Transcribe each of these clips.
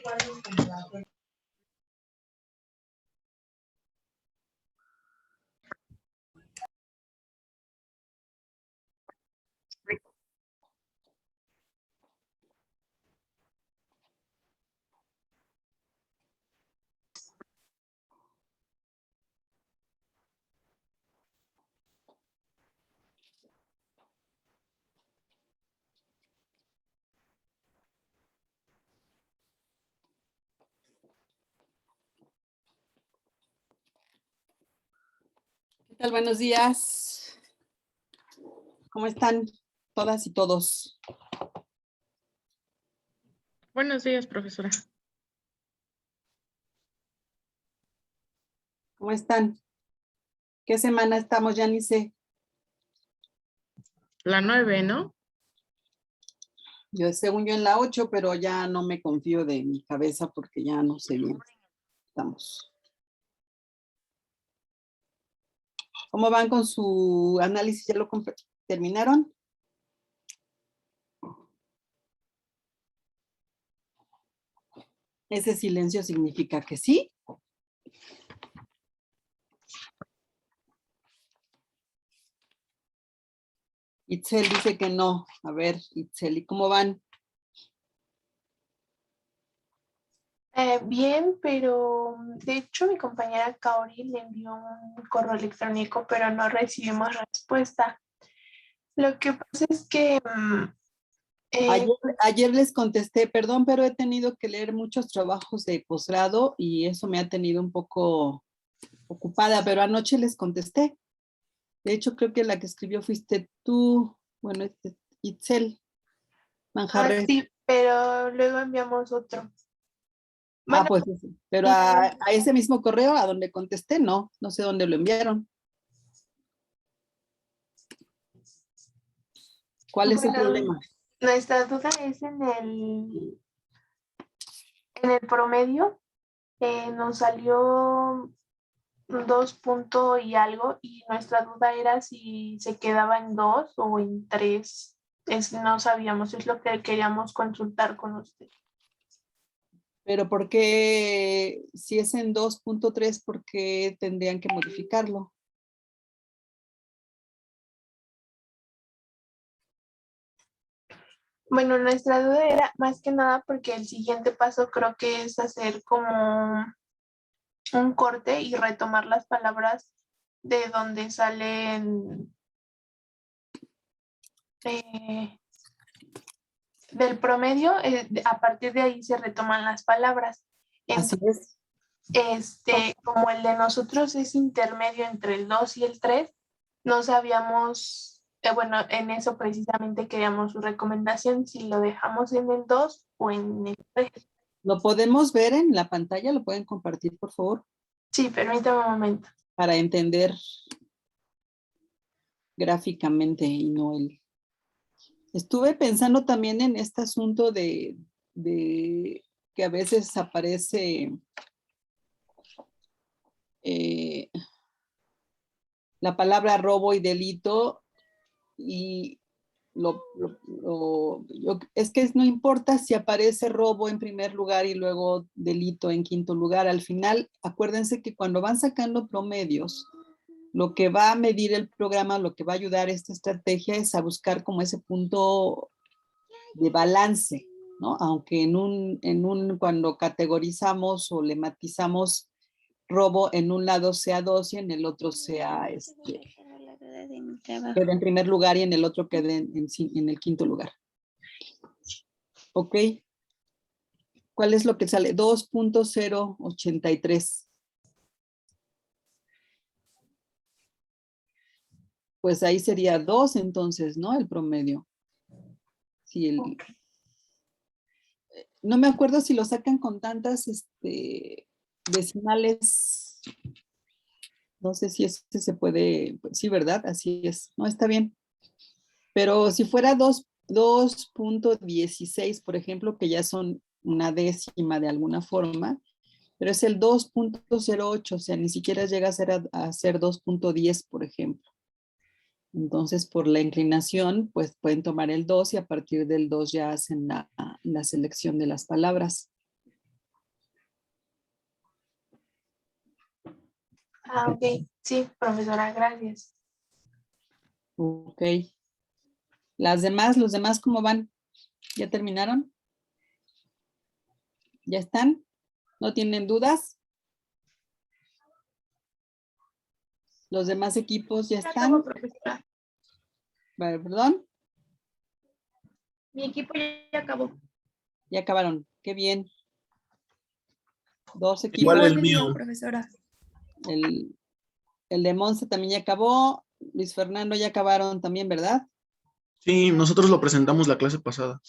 ¿Qué tal? Buenos días. ¿Cómo están todas y todos? Buenos días, profesora. ¿Cómo están? ¿Qué semana estamos? Ya ni sé. La 9, ¿no? Según yo en la 8, pero ya no me confío de mi cabeza porque ya no sé bien. Estamos. ¿Cómo van con su análisis? ¿Ya lo terminaron? Ese silencio significa que sí. Itzel dice que no. A ver, Itzel, ¿y cómo van? Bien, pero de hecho mi compañera Kaori le envió un correo electrónico, pero no recibimos respuesta. Lo que pasa es que Ayer les contesté, perdón, pero he tenido que leer muchos trabajos de posgrado y eso me ha tenido un poco ocupada, pero anoche les contesté. De hecho, creo que la que escribió fuiste tú, bueno, Itzel Manjarres. sí, pero luego enviamos otro. Ah, Bueno, pues sí. Pero a ese mismo correo a donde contesté, no sé dónde lo enviaron. ¿Cuál es el problema? Nuestra duda es en el promedio. Nos salió 2 puntos y algo, y nuestra duda era si se quedaba en 2 o en 3. No sabíamos, es lo que queríamos consultar con usted. Pero ¿por qué, si es en 2.3, por qué tendrían que modificarlo? Bueno, nuestra duda era más que nada porque el siguiente paso creo que es hacer como un corte y retomar las palabras de donde salen del promedio. A partir de ahí se retoman las palabras. Así Entonces, es. como el de nosotros es intermedio entre el 2 y el 3, no sabíamos, bueno, en eso precisamente queríamos su recomendación, si lo dejamos en el 2 o en el 3. ¿Lo podemos ver en la pantalla? ¿Lo pueden compartir, por favor? Sí, permítame un momento. Para entender gráficamente y no el... Estuve pensando también en este asunto de que a veces aparece la palabra robo y delito y es que no importa si aparece robo en primer lugar y luego delito en quinto lugar. Al final, acuérdense que cuando van sacando promedios, lo que va a medir el programa, lo que va a ayudar a esta estrategia es a buscar como ese punto de balance, ¿no? Aunque cuando categorizamos o lematizamos robo, en un lado sea 2 y en el otro sea quede en primer lugar y en el otro quede en el quinto lugar. ¿Ok? ¿Cuál es lo que sale? 2.083. Pues ahí sería 2 entonces, ¿no? El promedio. Sí, no me acuerdo si lo sacan con tantas decimales. No sé si ese se puede, sí, ¿verdad? Así es. No, está bien. Pero si fuera 2.16, por ejemplo, que ya son una décima de alguna forma, pero es el 2.08, o sea, ni siquiera llega a ser 2.10, por ejemplo. Entonces, por la inclinación, pues pueden tomar el 2 y a partir del 2 ya hacen la selección de las palabras. Ah, ok. Sí, profesora, gracias. Ok. Los demás, ¿cómo van? ¿Ya terminaron? ¿Ya están? ¿No tienen dudas? ¿Los demás equipos ya Ya acabó, están? profesora. Vale, perdón, Mi equipo ya acabó. ya acabaron. Qué bien. Dos Igual equipos. el mío. Profesora. El, el de Monse también ya acabó. Luis Fernando ya acabaron también, ¿verdad? Sí, nosotros lo presentamos la clase pasada.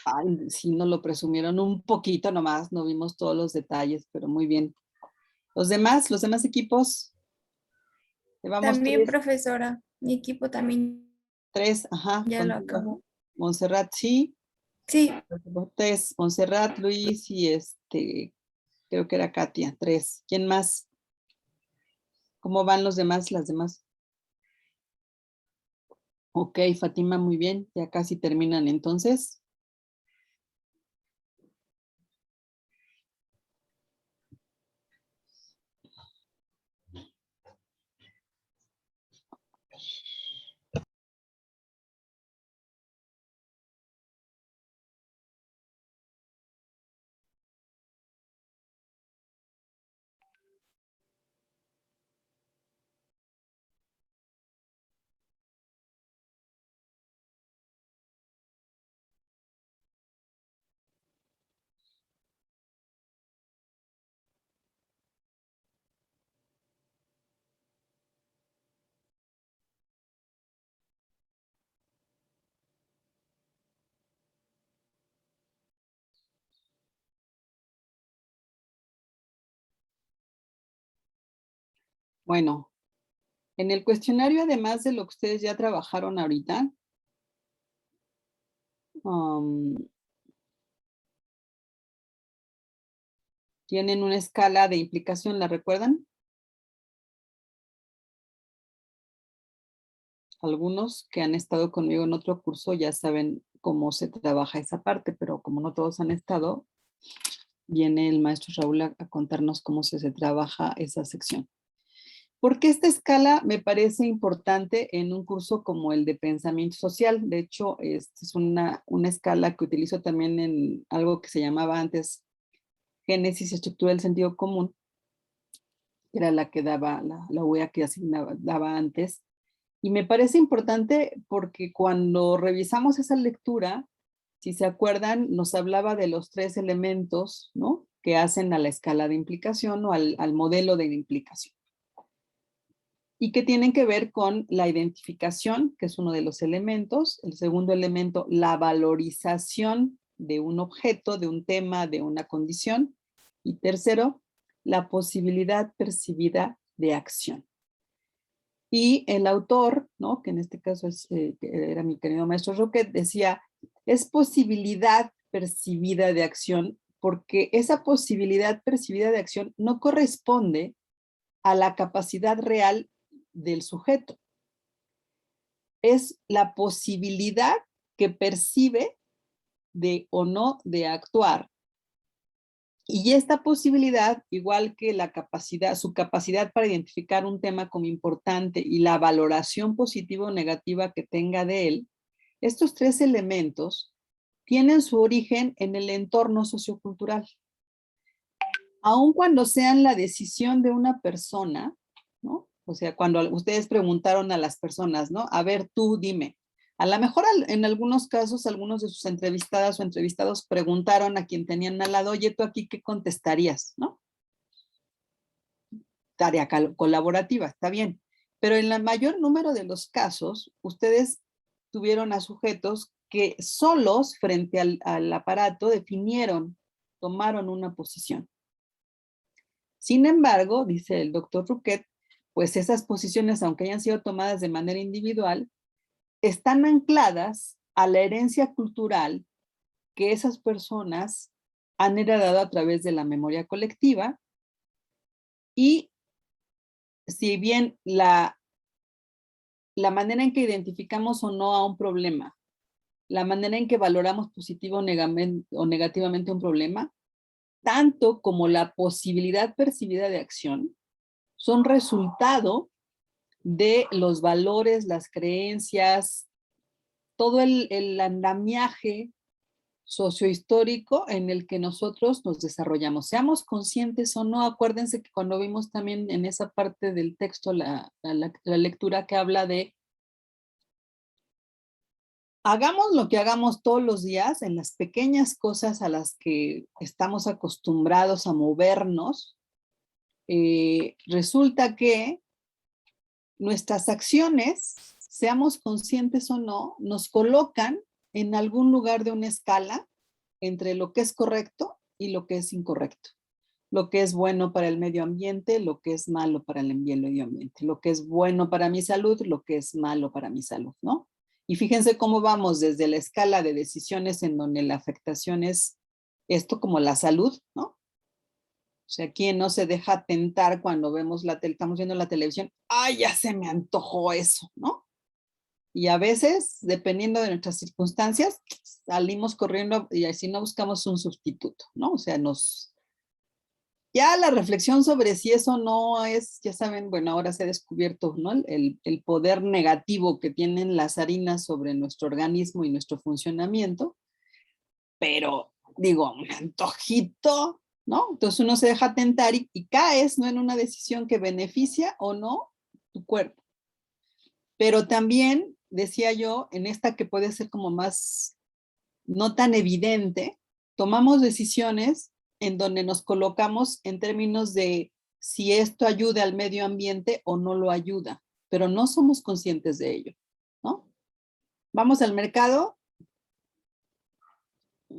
Ay, sí, nos lo presumieron un poquito nomás, no vimos todos los detalles, pero muy bien. Los demás equipos, llevamos También, profesora. Mi equipo también tres, ajá, ya lo contigo. acabó. Montserrat, sí. Sí, Tres, Montserrat, Luis y creo que era Katia, tres. ¿Quién más? ¿Cómo van los demás, las demás? Ok, Fátima, muy bien, ya casi terminan entonces. Bueno, en el cuestionario, además de lo que ustedes ya trabajaron ahorita, tienen una escala de implicación, ¿la recuerdan? Algunos que han estado conmigo en otro curso ya saben cómo se trabaja esa parte, pero como no todos han estado, viene el maestro Raúl a contarnos cómo se trabaja esa sección. Porque esta escala me parece importante en un curso como el de pensamiento social. De hecho, es una escala que utilizo también en algo que se llamaba antes Génesis y Estructura del Sentido Común, que era la que daba, la UEA que daba antes. Y me parece importante porque cuando revisamos esa lectura, si se acuerdan, nos hablaba de los tres elementos, ¿no?, que hacen a la escala de implicación o al modelo de implicación. Y que tienen que ver con la identificación, que es uno de los elementos. El segundo elemento, la valorización de un objeto, de un tema, de una condición. Y tercero, la posibilidad percibida de acción. Y el autor, ¿no?, que en este caso era mi querido maestro Roquet, decía, es posibilidad percibida de acción porque esa posibilidad percibida de acción no corresponde a la capacidad real del sujeto. Es la posibilidad que percibe de o no de actuar. Y esta posibilidad, igual que la capacidad, su capacidad para identificar un tema como importante y la valoración positiva o negativa que tenga de él, estos tres elementos tienen su origen en el entorno sociocultural. Aun cuando sean la decisión de una persona, ¿no? O sea, cuando ustedes preguntaron a las personas, ¿no? A ver, tú dime. A lo mejor en algunos casos, algunos de sus entrevistadas o entrevistados preguntaron a quien tenían al lado, oye, ¿tú aquí qué contestarías? ¿No? Tarea colaborativa, está bien. Pero en el mayor número de los casos, ustedes tuvieron a sujetos que solos frente al aparato definieron, tomaron una posición. Sin embargo, dice el doctor Rouquet, pues esas posiciones, aunque hayan sido tomadas de manera individual, están ancladas a la herencia cultural que esas personas han heredado a través de la memoria colectiva. Y si bien la manera en que identificamos o no a un problema, la manera en que valoramos positivo o negativamente un problema, tanto como la posibilidad percibida de acción, son resultado de los valores, las creencias, todo el andamiaje sociohistórico en el que nosotros nos desarrollamos. Seamos conscientes o no, acuérdense que cuando vimos también en esa parte del texto la lectura que habla de hagamos lo que hagamos todos los días en las pequeñas cosas a las que estamos acostumbrados a movernos, resulta que nuestras acciones, seamos conscientes o no, nos colocan en algún lugar de una escala entre lo que es correcto y lo que es incorrecto. Lo que es bueno para el medio ambiente, lo que es malo para el medio ambiente. Lo que es bueno para mi salud, lo que es malo para mi salud, ¿no? Y fíjense cómo vamos desde la escala de decisiones en donde la afectación es esto como la salud, ¿no? O sea, ¿quién no se deja tentar cuando vemos estamos viendo la televisión? ¡Ay, ya se me antojó eso!, ¿no? Y a veces, dependiendo de nuestras circunstancias, salimos corriendo y así no buscamos un sustituto, ¿no? O sea, ya la reflexión sobre si eso no es, ya saben, bueno, ahora se ha descubierto, ¿no? El poder negativo que tienen las harinas sobre nuestro organismo y nuestro funcionamiento, pero digo, un antojito, ¿no? Entonces uno se deja tentar y caes, ¿no? En una decisión que beneficia o no tu cuerpo. Pero también, decía yo, en esta que puede ser como más no tan evidente, tomamos decisiones en donde nos colocamos en términos de si esto ayuda al medio ambiente o no lo ayuda, pero no somos conscientes de ello, ¿no? Vamos al mercado,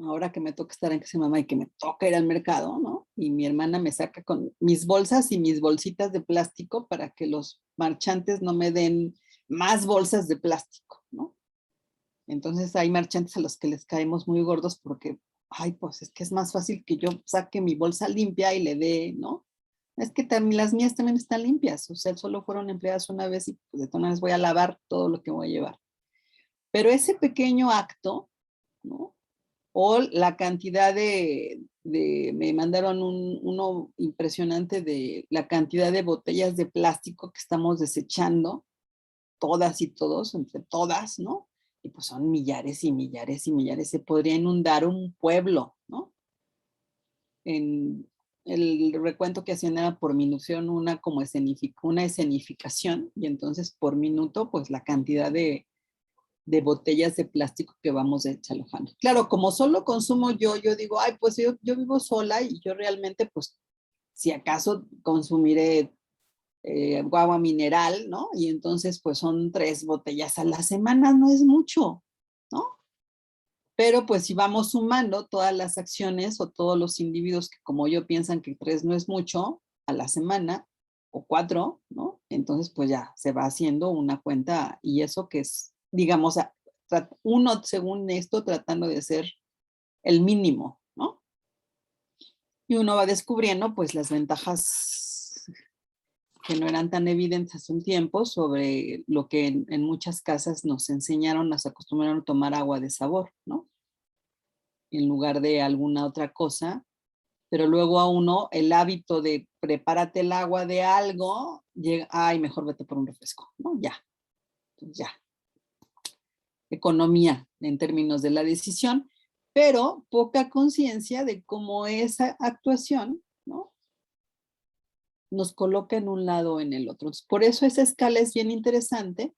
ahora que me toca estar en casa de mamá y que me toca ir al mercado, ¿no? Y mi hermana me saca con mis bolsas y mis bolsitas de plástico para que los marchantes no me den más bolsas de plástico, ¿no? Entonces hay marchantes a los que les caemos muy gordos porque, ay, pues es que es más fácil que yo saque mi bolsa limpia y le dé, ¿no? Es que también las mías también están limpias, o sea, solo fueron empleadas una vez y pues, de todas maneras voy a lavar todo lo que voy a llevar. Pero ese pequeño acto, ¿no? O la cantidad me mandaron uno impresionante de la cantidad de botellas de plástico que estamos desechando, todas y todos, entre todas, ¿no? Y pues son millares y millares y millares, se podría inundar un pueblo, ¿no? En el recuento que hacían era por minución una escenificación, y entonces por minuto, pues la cantidad de botellas de plástico que vamos desalojando. Claro, como solo consumo yo digo, ay, pues yo vivo sola y yo realmente, pues, si acaso consumiré agua mineral, ¿no? Y entonces, pues son 3 botellas a la semana, no es mucho, ¿no? Pero pues si vamos sumando todas las acciones o todos los individuos que como yo piensan que 3 no es mucho a la semana, o 4, ¿no? Entonces pues ya se va haciendo una cuenta y eso que es, digamos, uno según esto tratando de ser el mínimo, ¿no? Y uno va descubriendo pues las ventajas que no eran tan evidentes hace un tiempo sobre lo que en muchas casas nos enseñaron, nos acostumbraron a tomar agua de sabor, ¿no? En lugar de alguna otra cosa, pero luego a uno el hábito de prepárate el agua de algo, llega, ay, mejor vete por un refresco, ¿no? Ya, ya. Economía en términos de la decisión, pero poca conciencia de cómo esa actuación, ¿no? Nos coloca en un lado o en el otro. Por eso esa escala es bien interesante.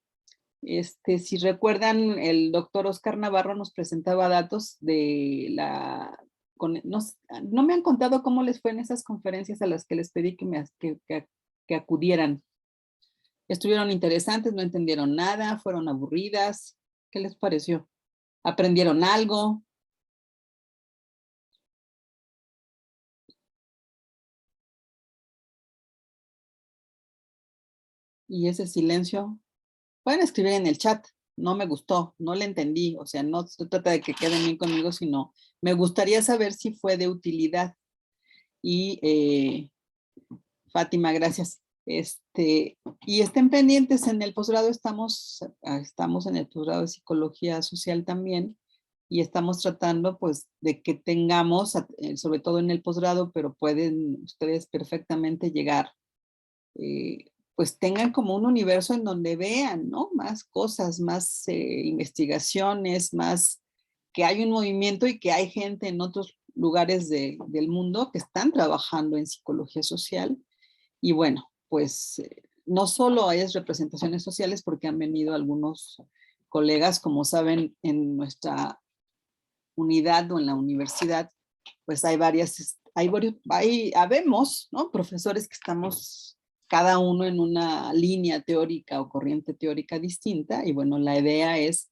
Si recuerdan, el doctor Oscar Navarro nos presentaba datos de no me han contado cómo les fue en esas conferencias a las que les pedí que acudieran. Estuvieron interesantes, no entendieron nada, fueron aburridas. ¿Qué les pareció? ¿Aprendieron algo? Y ese silencio, pueden escribir en el chat, no me gustó, no le entendí, o sea, no se trata de que queden bien conmigo, sino me gustaría saber si fue de utilidad. Y Fátima, gracias. Y estén pendientes, en el posgrado estamos en el posgrado de Psicología Social también, y estamos tratando pues de que tengamos, sobre todo en el posgrado, pero pueden ustedes perfectamente llegar pues tengan como un universo en donde vean, ¿no? Más cosas, más investigaciones, más que hay un movimiento y que hay gente en otros lugares del mundo que están trabajando en psicología social. Y bueno, pues no solo hay representaciones sociales porque han venido algunos colegas, como saben, en nuestra unidad o en la universidad, pues hay habemos, ¿no? Profesores que estamos cada uno en una línea teórica o corriente teórica distinta, y bueno, la idea es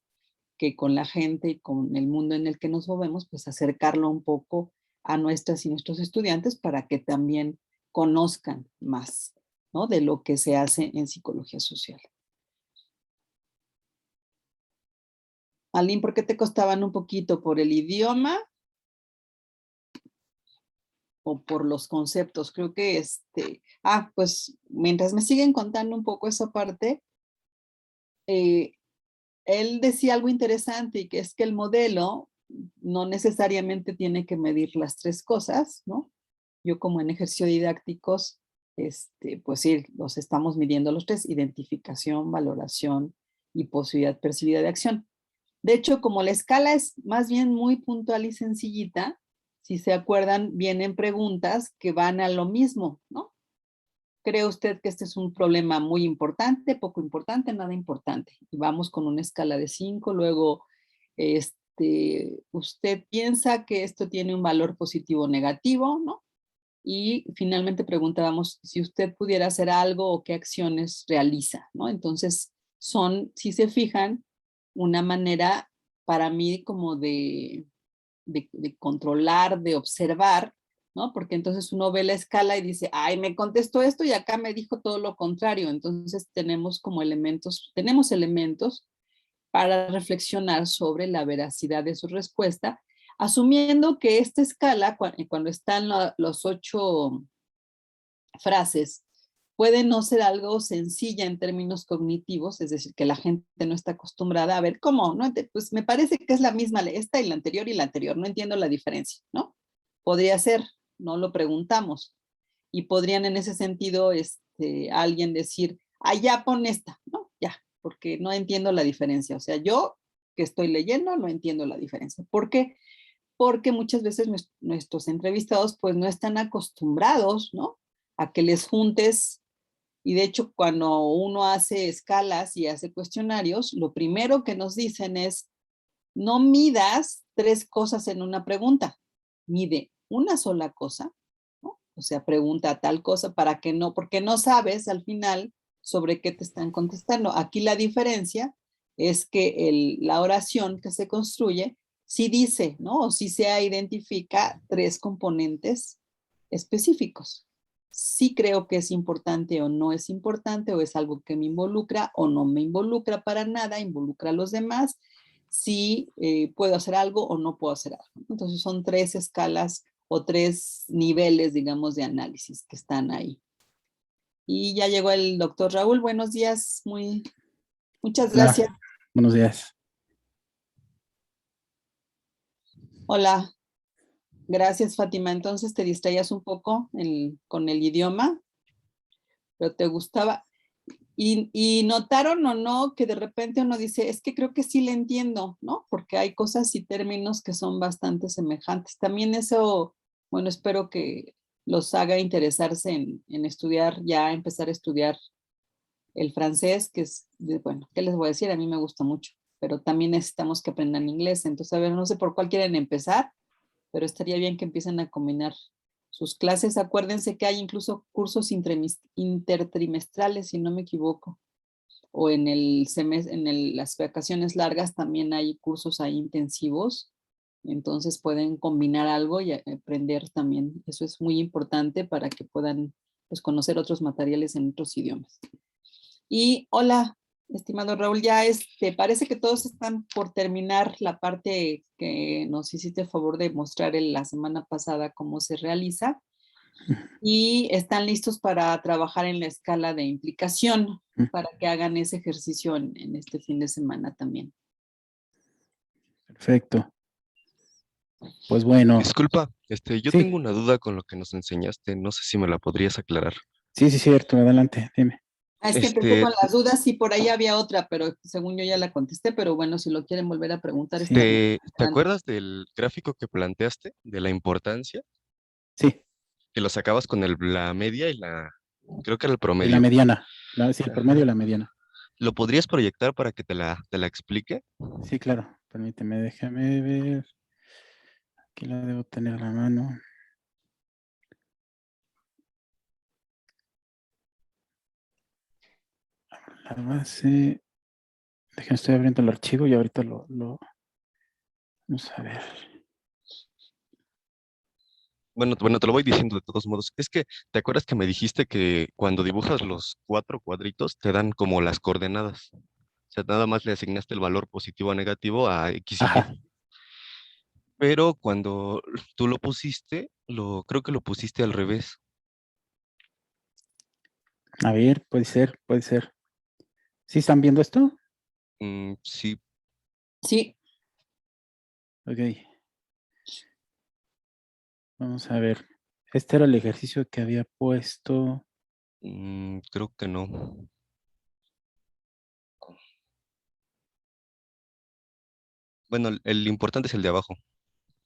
que con la gente y con el mundo en el que nos movemos, pues acercarlo un poco a nuestras y nuestros estudiantes para que también conozcan más, ¿no? De lo que se hace en psicología social. Aline, ¿por qué te costaban un poquito? ¿Por el idioma o por los conceptos? Creo que pues mientras me siguen contando un poco esa parte, él decía algo interesante, y que es que el modelo no necesariamente tiene que medir las tres cosas, ¿no? Yo como en ejercicio didácticos, pues sí, los estamos midiendo los tres: identificación, valoración y posibilidad percibida de acción. De hecho, como la escala es más bien muy puntual y sencillita, si se acuerdan, vienen preguntas que van a lo mismo, ¿no? ¿Cree usted que este es un problema muy importante, poco importante, nada importante? Y vamos con una escala de 5, luego, usted piensa que esto tiene un valor positivo o negativo, ¿no? Y finalmente preguntábamos si usted pudiera hacer algo o qué acciones realiza, ¿no? Entonces, si se fijan, una manera para mí como de controlar, de observar, ¿no? Porque entonces uno ve la escala y dice, ay, me contestó esto y acá me dijo todo lo contrario. Entonces tenemos elementos para reflexionar sobre la veracidad de su respuesta, asumiendo que esta escala, cuando están los 8 frases, puede no ser algo sencilla en términos cognitivos, es decir, que la gente no está acostumbrada a ver cómo, ¿no? Pues me parece que es la misma, esta y la anterior, no entiendo la diferencia, ¿no? Podría ser, no lo preguntamos. Y podrían en ese sentido alguien decir, ya pon esta, ¿no? Ya, porque no entiendo la diferencia. O sea, yo que estoy leyendo no entiendo la diferencia. ¿Por qué? Porque muchas veces nuestros entrevistados pues no están acostumbrados, ¿no? A que les juntes. Y de hecho, cuando uno hace escalas y hace cuestionarios, lo primero que nos dicen es, no midas 3 cosas en una pregunta, mide una sola cosa, ¿no? O sea, pregunta tal cosa para que no, porque no sabes al final sobre qué te están contestando. Aquí la diferencia es que la oración que se construye sí dice, ¿no? O sí se identifica 3 componentes específicos. Sí creo que es importante o no es importante, o es algo que me involucra o no me involucra para nada, involucra a los demás, si puedo hacer algo o no puedo hacer algo. Entonces son 3 escalas o 3 niveles, digamos, de análisis que están ahí. Y ya llegó el doctor Raúl. Buenos días, muchas gracias. Hola, buenos días. Hola, gracias Fátima. Entonces te distraías un poco con el idioma, pero te gustaba. Y notaron o no que de repente uno dice, es que creo que sí le entiendo, ¿no? Porque hay cosas y términos que son bastante semejantes. También eso, bueno, espero que los haga interesarse en estudiar, ya empezar a estudiar el francés, que es, bueno, ¿qué les voy a decir? A mí me gusta mucho, pero también necesitamos que aprendan inglés. Entonces, a ver, no sé por cuál quieren empezar, pero estaría bien que empiecen a combinar sus clases. Acuérdense que hay incluso cursos intertrimestrales, si no me equivoco, o en las vacaciones largas también hay cursos ahí intensivos. Entonces pueden combinar algo y aprender también. Eso es muy importante para que puedan pues, conocer otros materiales en otros idiomas. Y hola, estimado Raúl, ya parece que todos están por terminar la parte que nos hiciste el favor de mostrar la semana pasada cómo se realiza, y están listos para trabajar en la escala de implicación para que hagan ese ejercicio en este fin de semana también. Perfecto. Pues bueno. Disculpa, yo Sí. tengo una duda con lo que nos enseñaste, no sé si me la podrías aclarar. Sí, sí, cierto, adelante, dime. Es que empecé con las dudas, sí, por ahí había otra, pero según yo ya la contesté, pero bueno, si lo quieren volver a preguntar, Sí. está bien. ¿Te acuerdas del gráfico que planteaste de la importancia? Sí, Que lo sacabas con la media y creo que era el y la promedio. mediana. Sí, el promedio y Ajá. la mediana. ¿Lo podrías proyectar para que te la explique? Sí, claro. Permíteme, déjame ver. Aquí la debo tener a la mano. La base. Déjame, estoy abriendo el archivo y ahorita vamos a ver. Bueno, te lo voy diciendo de todos modos. Es que, ¿te acuerdas que me dijiste que cuando dibujas los 4 cuadritos te dan como las coordenadas? O sea, nada más le asignaste el valor positivo o negativo a X y Ajá. Y. Pero cuando tú lo pusiste, creo que lo pusiste al revés. A ver, puede ser, puede ser. ¿Sí están viendo esto? Sí, Sí, Ok. Vamos a ver. Este era el ejercicio que había puesto. creo que no. Bueno, el importante es el de abajo.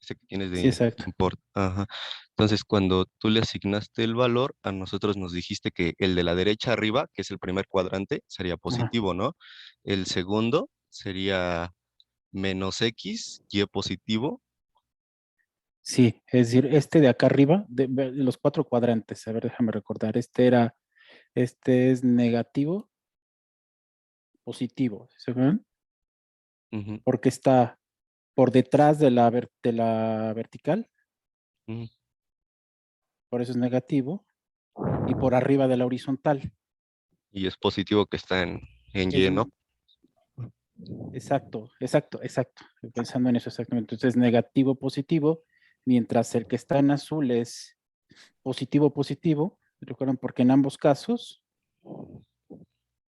Ese que tienes Sí, de exacto. import. Ajá. Entonces, cuando tú le asignaste el valor, a nosotros nos dijiste que el de la derecha arriba, que es el primer cuadrante, sería Ajá. positivo, ¿no? El segundo sería menos X, Y positivo. Sí, es decir, este de acá arriba, de los 4 cuadrantes, a ver, déjame recordar, este es negativo, positivo, ¿se acuerdan? Ujú, Porque está por detrás de de la vertical, ujú. por eso es negativo, y por arriba de la horizontal. Y es positivo que está en Es, Y, ¿no? exacto, exacto, exacto. Estoy pensando en eso exactamente. Entonces, negativo, positivo, mientras el que está en azul es positivo, positivo. Recuerden, porque en ambos casos,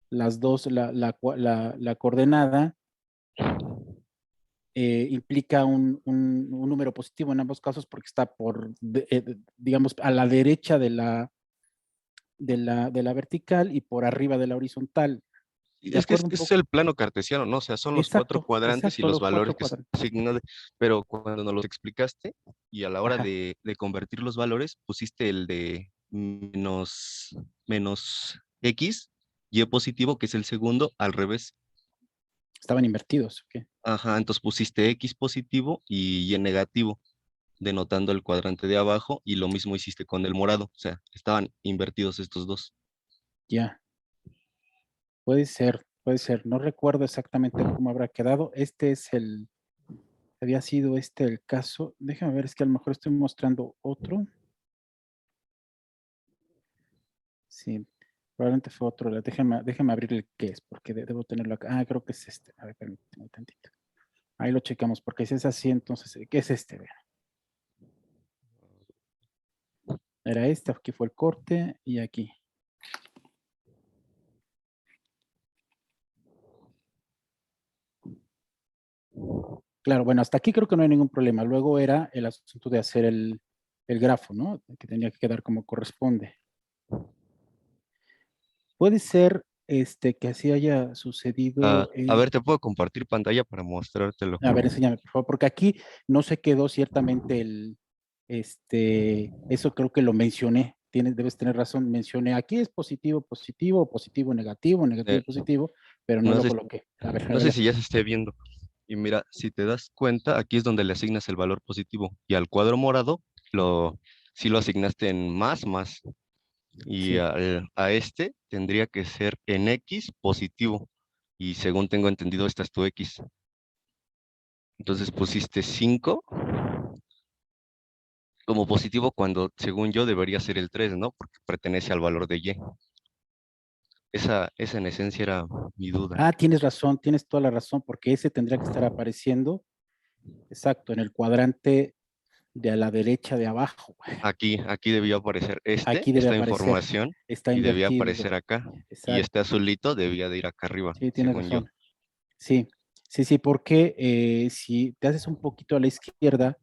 las dos, la coordenada implica un número positivo en ambos casos porque está digamos, a la derecha de la vertical y por arriba de la horizontal. ¿De Es que acuerdo un es poco? el plano cartesiano, ¿no? O sea, son los 4 Exacto, cuadrantes y exacto, los los valores 4 que se cuadrantes. asignan, pero cuando nos los explicaste y a la hora Ajá, de convertir los valores, pusiste el de menos X, Y positivo, que es el segundo, al revés. estaban invertidos. ¿Ok? Ajá, entonces pusiste X positivo y Y negativo, denotando el cuadrante de abajo, y lo mismo hiciste con el morado, o sea, estaban invertidos estos dos. Ya, puede ser, puede ser. No recuerdo exactamente cómo habrá quedado. Había sido este el caso. Déjame ver, es que a lo mejor estoy mostrando otro. Sí, probablemente fue otro. Déjame abrir el que es, porque debo tenerlo acá. Ah, creo que es este. A ver, permítame un tantito. Ahí lo checamos, porque si es así, entonces, ¿qué es este? Vean. Era este, aquí fue el corte, y aquí. Claro, bueno, hasta aquí creo que no hay ningún problema. Luego era el asunto de hacer el grafo, ¿no? Que tenía que quedar como corresponde. Puede ser que así haya sucedido. A ver, te puedo compartir pantalla para mostrártelo. A ver, enséñame, por favor, porque aquí no se quedó ciertamente eso creo que lo mencioné. Debes tener razón, mencioné aquí es positivo, positivo, positivo, negativo, negativo, Eh, positivo, pero no no lo sé, coloqué. A ver, no sé si adelante. ya se esté viendo. Y mira, si te das cuenta, aquí es donde le asignas el valor positivo. Y al cuadro morado, sí lo asignaste en más. Y Sí, a este tendría que ser en X positivo. Y según tengo entendido, esta es tu X. Entonces pusiste 5 como positivo cuando, según yo, debería ser el 3, ¿no? Porque pertenece al valor de Y. Esa en esencia era mi duda. tienes razón, tienes toda la razón, porque ese tendría que estar apareciendo, exacto, en el cuadrante de a la derecha de abajo. Aquí debió aparecer Aquí debe esta aparecer, información, está y debía invertido. aparecer acá. Y este Exacto, azulito debía de ir acá arriba, sí, tienes según yo. razón. Sí, sí, sí, porque si te haces un poquito a la izquierda,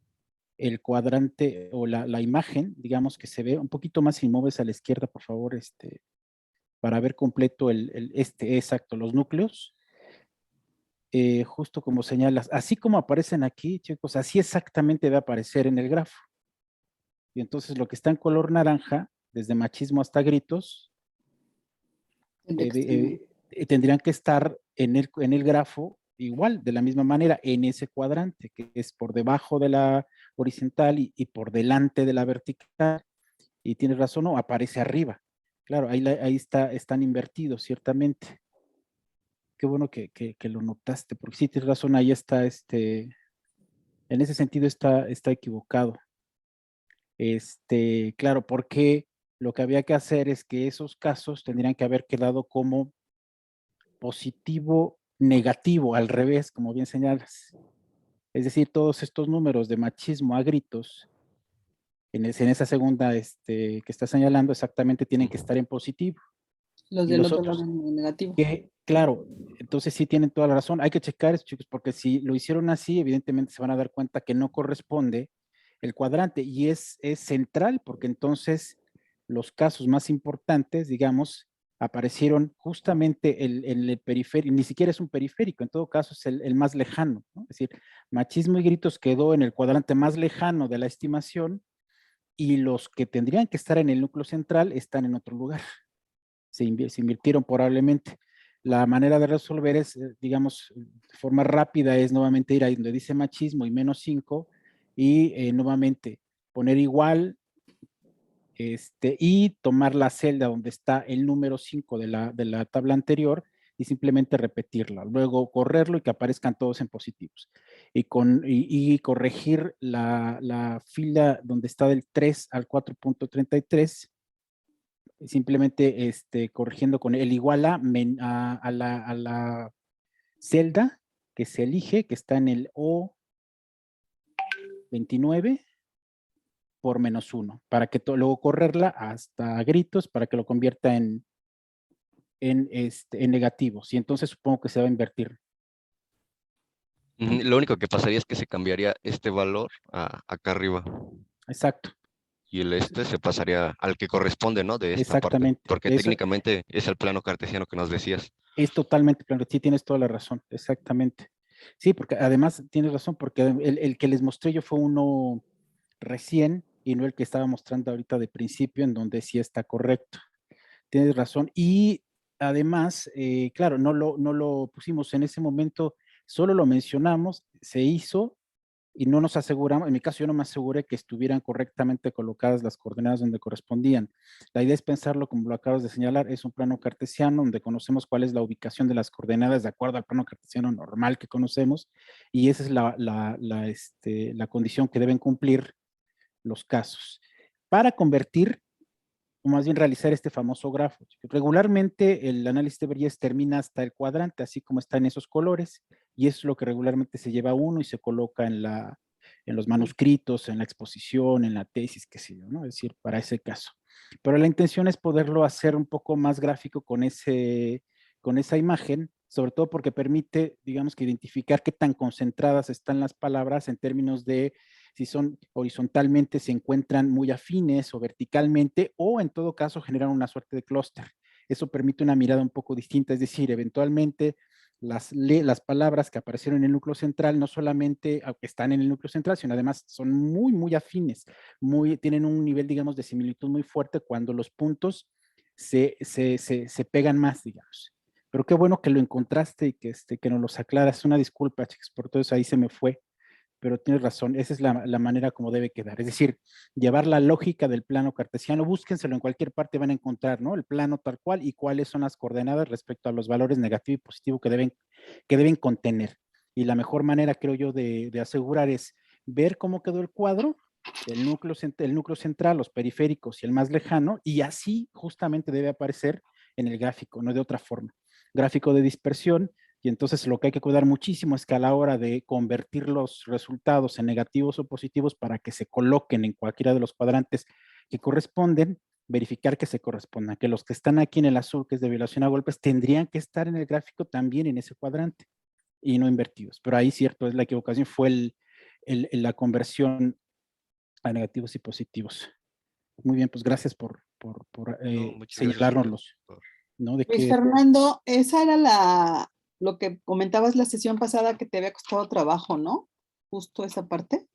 el cuadrante o la imagen, digamos que se ve un poquito más si mueves a la izquierda, por favor, para ver completo exacto, los núcleos. Justo como señalas, así como aparecen aquí, chicos, así exactamente va a aparecer en el grafo. Y entonces lo que está en color naranja, desde machismo hasta gritos, tendrían que estar en el grafo igual, de la misma manera, en ese cuadrante, que es por debajo de la horizontal y por delante de la vertical. Y tienes razón, no, aparece arriba. Claro, ahí están invertidos, ciertamente. Qué bueno que lo notaste, porque sí, tienes razón, ahí está, en ese sentido está equivocado. Claro, porque lo que había que hacer es que esos casos tendrían que haber quedado como positivo, negativo, al revés, como bien señalas. Es decir, todos estos números de machismo a gritos, en esa segunda que está señalando, exactamente tienen que estar en positivo. Los Y del los otro otros, lado en negativo. que, claro, entonces sí tienen toda la razón. Hay que checar eso, chicos, porque si lo hicieron así, evidentemente se van a dar cuenta que no corresponde el cuadrante y es central, porque entonces los casos más importantes, digamos, aparecieron justamente en el periférico, ni siquiera es un periférico, en todo caso es el más lejano, ¿no? Es decir, machismo y gritos quedó en el cuadrante más lejano de la estimación y los que tendrían que estar en el núcleo central están en otro lugar. Se invirtieron probablemente. La manera de resolver es, digamos, de forma rápida es nuevamente ir ahí donde dice machismo y -5 y nuevamente poner igual y tomar la celda donde está el número 5 de la tabla anterior y simplemente repetirla. Luego correrlo y que aparezcan todos en positivos. Y corregir la fila donde está del 3 al 4.33 simplemente corrigiendo con el igual a la celda que se elige, que está en el O29 por -1, para que luego correrla hasta gritos para que lo convierta en negativos. Y entonces supongo que se va a invertir. Lo único que pasaría es que se cambiaría este valor acá arriba. Exacto. Y se pasaría al que corresponde, ¿no? De esta parte. Exactamente. Porque Eso técnicamente es el plano cartesiano que nos decías. es totalmente claro. Sí, tienes toda la razón. Exactamente. Sí, porque además tienes razón, porque el que les mostré yo fue uno recién y no el que estaba mostrando ahorita de principio, en donde sí está correcto. Tienes razón. Y además, claro, no lo pusimos en ese momento, solo lo mencionamos, se hizo y no nos aseguramos, en mi caso yo no me aseguré que estuvieran correctamente colocadas las coordenadas donde correspondían. La idea es pensarlo como lo acabas de señalar, es un plano cartesiano donde conocemos cuál es la ubicación de las coordenadas de acuerdo al plano cartesiano normal que conocemos y esa es la condición que deben cumplir los casos. Para convertir, o más bien realizar este famoso grafo. Regularmente el análisis de Vergés termina hasta el cuadrante, así como está en esos colores, y eso es lo que regularmente se lleva a uno y se coloca en los manuscritos, en la exposición, en la tesis, qué sé yo, ¿no? Es decir, para ese caso. Pero la intención es poderlo hacer un poco más gráfico con esa imagen, sobre todo porque permite, digamos que identificar qué tan concentradas están las palabras en términos de si son horizontalmente se encuentran muy afines o verticalmente, o en todo caso generan una suerte de clúster. Eso permite una mirada un poco distinta, es decir, eventualmente las palabras que aparecieron en el núcleo central no solamente están en el núcleo central, sino además son muy afines, tienen un nivel, digamos, de similitud muy fuerte cuando los puntos se pegan más, digamos. Pero qué bueno que lo encontraste y que nos los aclaras. Una disculpa, chicos, por todo eso ahí se me fue. Pero tienes razón, esa es la manera como debe quedar. Es decir, llevar la lógica del plano cartesiano, búsquenselo en cualquier parte, van a encontrar, ¿no? El plano tal cual y cuáles son las coordenadas respecto a los valores negativo y positivo que deben contener. Y la mejor manera, creo yo, de asegurar es ver cómo quedó el cuadro, el núcleo central, los periféricos y el más lejano, y así justamente debe aparecer en el gráfico, no de otra forma. Gráfico de dispersión, y entonces lo que hay que cuidar muchísimo es que a la hora de convertir los resultados en negativos o positivos para que se coloquen en cualquiera de los cuadrantes que corresponden, verificar que se correspondan, que los que están aquí en el azul, que es de violación a golpes, tendrían que estar en el gráfico también en ese cuadrante y no invertidos. Pero ahí, cierto, es la equivocación, fue la conversión a negativos y positivos. Muy bien, pues gracias por No, muchas gracias, señalárnoslos, profesor. ¿no? De Luis que Fernando, esa era lo que comentabas la sesión pasada que te había costado trabajo, ¿no? Justo esa parte.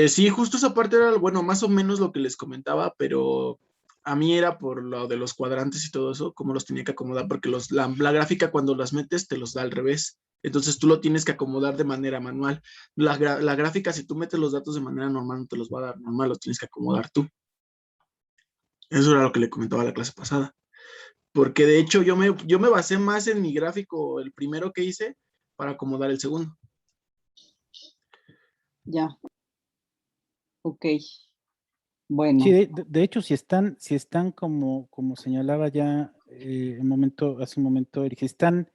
Sí, justo esa parte era, bueno, más o menos lo que les comentaba, pero a mí era por lo de los cuadrantes y todo eso, cómo los tenía que acomodar, porque la gráfica cuando las metes te los da al revés. Entonces tú lo tienes que acomodar de manera manual. La gráfica, si tú metes los datos de manera normal, no te los va a dar normal, los tienes que acomodar tú. Eso era lo que le comentaba la clase pasada. Porque de hecho yo me basé más en mi gráfico, el primero que hice, para acomodar el segundo. Ya. Ok. Bueno. sí, de hecho, si están como señalaba ya hace un momento, Eric, si están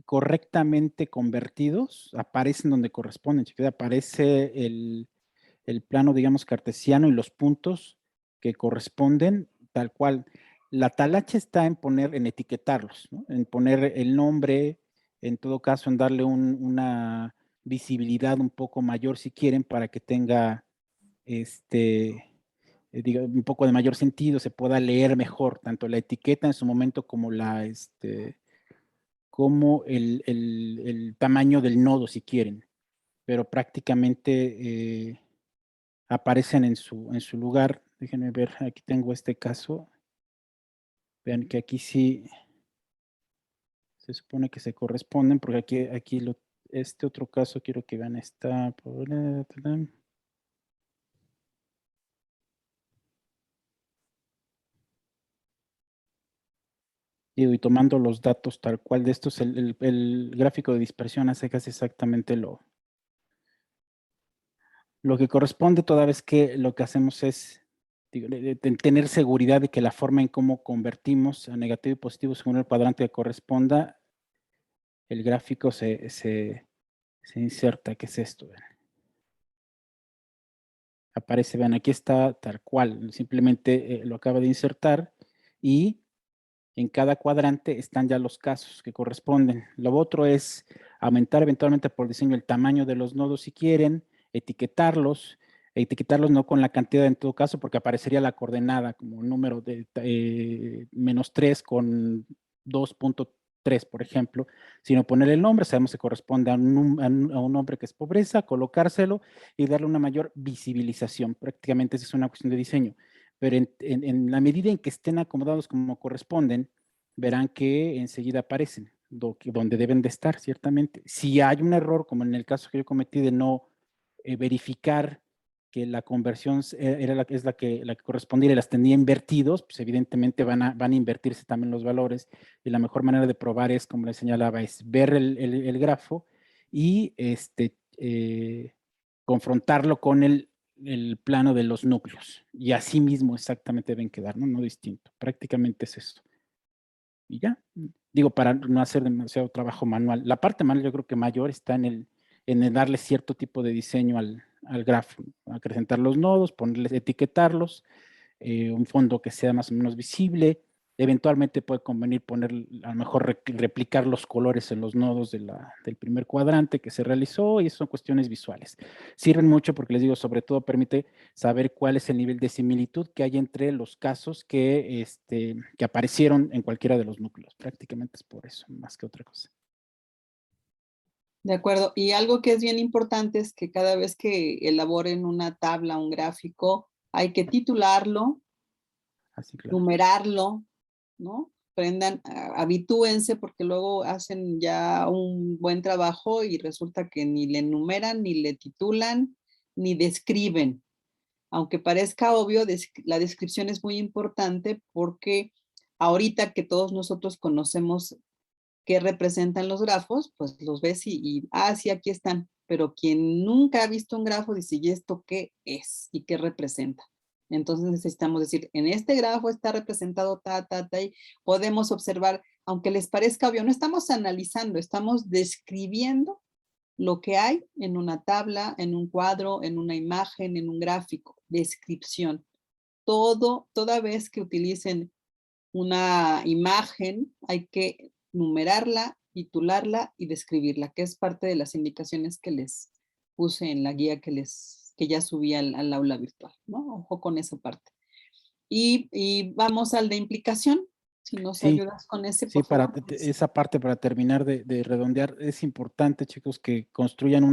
correctamente convertidos, aparecen donde corresponden. Aparece el plano, digamos, cartesiano y los puntos que corresponden tal cual. La talacha está en etiquetarlos, ¿no? En poner el nombre, en todo caso, en darle una visibilidad un poco mayor si quieren para que tenga un poco de mayor sentido, se pueda leer mejor, tanto la etiqueta en su momento como como el tamaño del nodo, si quieren, pero prácticamente aparecen en su lugar. Déjenme ver, aquí tengo este caso. Vean que aquí sí se supone que se corresponden, porque aquí este otro caso quiero que vean esta. Y tomando los datos tal cual de estos, el gráfico de dispersión hace casi exactamente lo que corresponde, toda vez que lo que hacemos es tener seguridad de que la forma en cómo convertimos a negativo y positivo según el cuadrante que corresponda, el gráfico se inserta. ¿Qué es esto? Aparece, vean, aquí está tal cual, simplemente lo acaba de insertar y en cada cuadrante están ya los casos que corresponden. Lo otro es aumentar eventualmente por diseño el tamaño de los nodos si quieren, etiquetarlos no con la cantidad en todo caso, porque aparecería la coordenada como número de -3 con 2.3, por ejemplo, sino poner el nombre, sabemos que corresponde a un nombre que es pobreza, colocárselo y darle una mayor visibilización. Prácticamente esa es una cuestión de diseño. Pero en la medida en que estén acomodados como corresponden, verán que enseguida aparecen donde deben de estar, ciertamente. Si hay un error, como en el caso que yo cometí de no verificar que la conversión es la que correspondía y las tenía invertidos, pues evidentemente van a invertirse también los valores. Y la mejor manera de probar es, como les señalaba, es ver el grafo y confrontarlo con el plano de los núcleos. Y así mismo exactamente deben quedar, ¿no? No distinto. Prácticamente es eso. Y ya, digo, para no hacer demasiado trabajo manual. La parte manual yo creo que mayor está en el darle cierto tipo de diseño al grafo, acrecentar los nodos, ponerles, etiquetarlos, un fondo que sea más o menos visible. Eventualmente puede convenir poner, a lo mejor replicar los colores en los nodos del primer cuadrante que se realizó, y eso son cuestiones visuales. Sirven mucho porque les digo, sobre todo permite saber cuál es el nivel de similitud que hay entre los casos que aparecieron en cualquiera de los núcleos. Prácticamente es por eso, más que otra cosa. De acuerdo. Y algo que es bien importante es que cada vez que elaboren una tabla, un gráfico, hay que titularlo, Así, claro. numerarlo, ¿no? Aprendan, habitúense, porque luego hacen ya un buen trabajo y resulta que ni le numeran, ni le titulan, ni describen. Aunque parezca obvio, la descripción es muy importante porque ahorita que todos nosotros conocemos qué representan los grafos, pues los ves sí, aquí están. Pero quien nunca ha visto un grafo dice, ¿y esto qué es? ¿Y qué representa? Entonces necesitamos decir, en este grafo está representado y podemos observar, aunque les parezca obvio, no estamos analizando, estamos describiendo lo que hay en una tabla, en un cuadro, en una imagen, en un gráfico, descripción. Toda vez que utilicen una imagen, hay que numerarla, titularla y describirla, que es parte de las indicaciones que les puse en la guía que ya subí al aula virtual, ¿no? Ojo con esa parte. Y vamos al de implicación. Si nos Sí, ayudas con ese, sí, por favor. esa parte para terminar de redondear, es importante, chicos, que construyan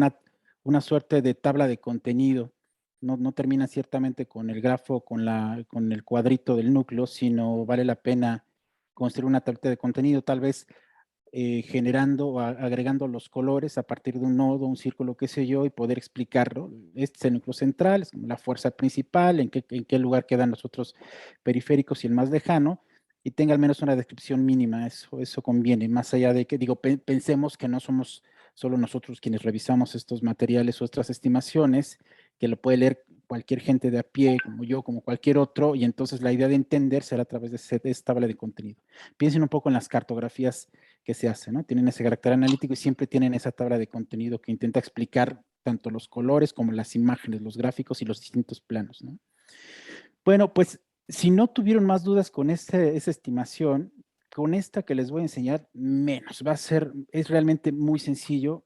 una suerte de tabla de contenido. No termina ciertamente con el grafo, con el cuadrito del núcleo, sino vale la pena construir una tabla de contenido, tal vez generando o agregando los colores a partir de un nodo, un círculo, qué sé yo, y poder explicarlo. Este es el núcleo central, es como la fuerza principal, en qué lugar quedan los otros periféricos y el más lejano, y tenga al menos una descripción mínima, eso conviene, más allá de que, digo, pensemos que no somos solo nosotros quienes revisamos estos materiales o estas estimaciones, que lo puede leer cualquier gente de a pie, como yo, como cualquier otro, y entonces la idea de entender será a través de esta tabla de contenido. Piensen un poco en las cartografías que se hace, ¿no? Tienen ese carácter analítico y siempre tienen esa tabla de contenido que intenta explicar tanto los colores como las imágenes, los gráficos y los distintos planos, ¿no? Bueno, pues si no tuvieron más dudas con esa estimación, con esta que les voy a enseñar, menos. Es realmente muy sencillo,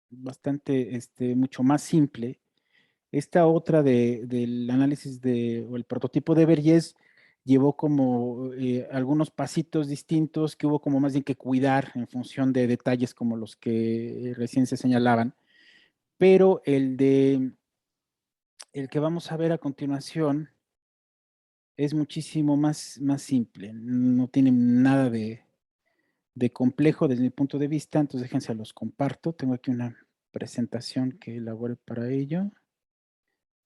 bastante, mucho más simple. Esta otra del análisis o el prototipo de Vergés llevó como algunos pasitos distintos que hubo como más bien que cuidar en función de detalles como los que recién se señalaban. Pero el que vamos a ver a continuación es muchísimo más simple. No tiene nada de complejo desde mi punto de vista. Entonces déjense los comparto. Tengo aquí una presentación que elaboré para ello.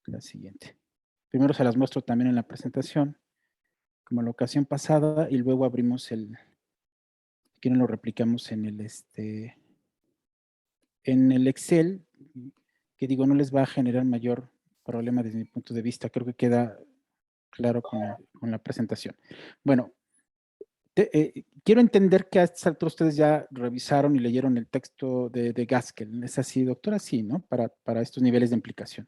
La siguiente. Primero se las muestro también en la presentación, como la ocasión pasada, y luego abrimos aquí no lo replicamos en el Excel, que digo, no les va a generar mayor problema desde mi punto de vista. Creo que queda claro con la presentación. Bueno, quiero entender que a estas alturas ustedes ya revisaron y leyeron el texto de Gaskell. ¿Es así, doctora? Sí, ¿no? Para estos niveles de implicación.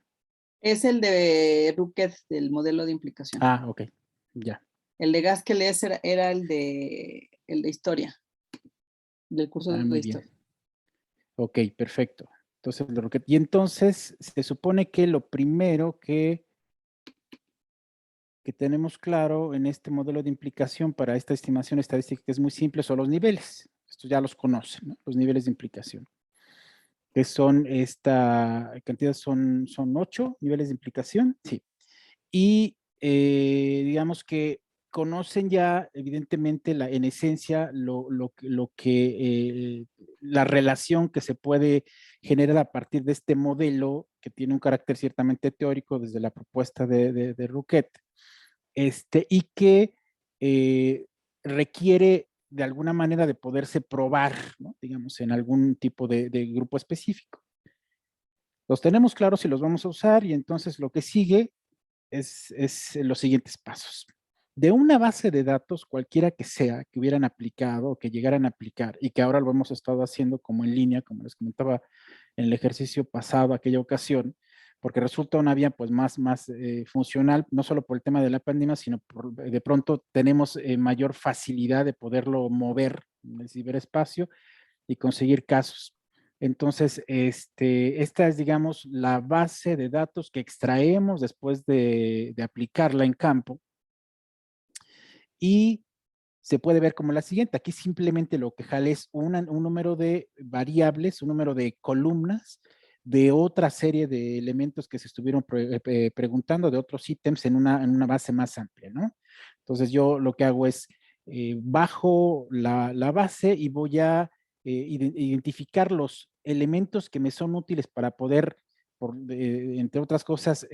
Es el de Ruquet, del modelo de implicación. Ah, ok, ya. El de Gaskell era el de historia, del curso de Muy historia. bien. Ok, perfecto. Entonces, y entonces se supone que lo primero que tenemos claro en este modelo de implicación para esta estimación estadística, que es muy simple, son los niveles. Estos ya los conocen, ¿no? Los niveles de implicación. Que son esta cantidad, son 8 niveles de implicación, sí. Y digamos que conocen ya, evidentemente, en esencia, la relación que se puede generar a partir de este modelo, que tiene un carácter ciertamente teórico desde la propuesta de Ruquet, y que requiere de alguna manera de poderse probar, ¿no? Digamos, en algún tipo de grupo específico. Los tenemos claros y los vamos a usar, y entonces lo que sigue es los siguientes pasos. De una base de datos, cualquiera que sea, que hubieran aplicado o que llegaran a aplicar, y que ahora lo hemos estado haciendo como en línea, como les comentaba en el ejercicio pasado, aquella ocasión, porque resulta una vía pues más funcional, no solo por el tema de la pandemia, sino de pronto tenemos mayor facilidad de poderlo mover en el ciberespacio y conseguir casos. Entonces, esta es, digamos, la base de datos que extraemos después de aplicarla en campo, y se puede ver como la siguiente. Aquí simplemente lo que jale es un número de variables, un número de columnas de otra serie de elementos que se estuvieron preguntando, de otros ítems en una base más amplia, ¿no? Entonces yo lo que hago es bajo la base y voy a identificar los elementos que me son útiles para poder, entre otras cosas,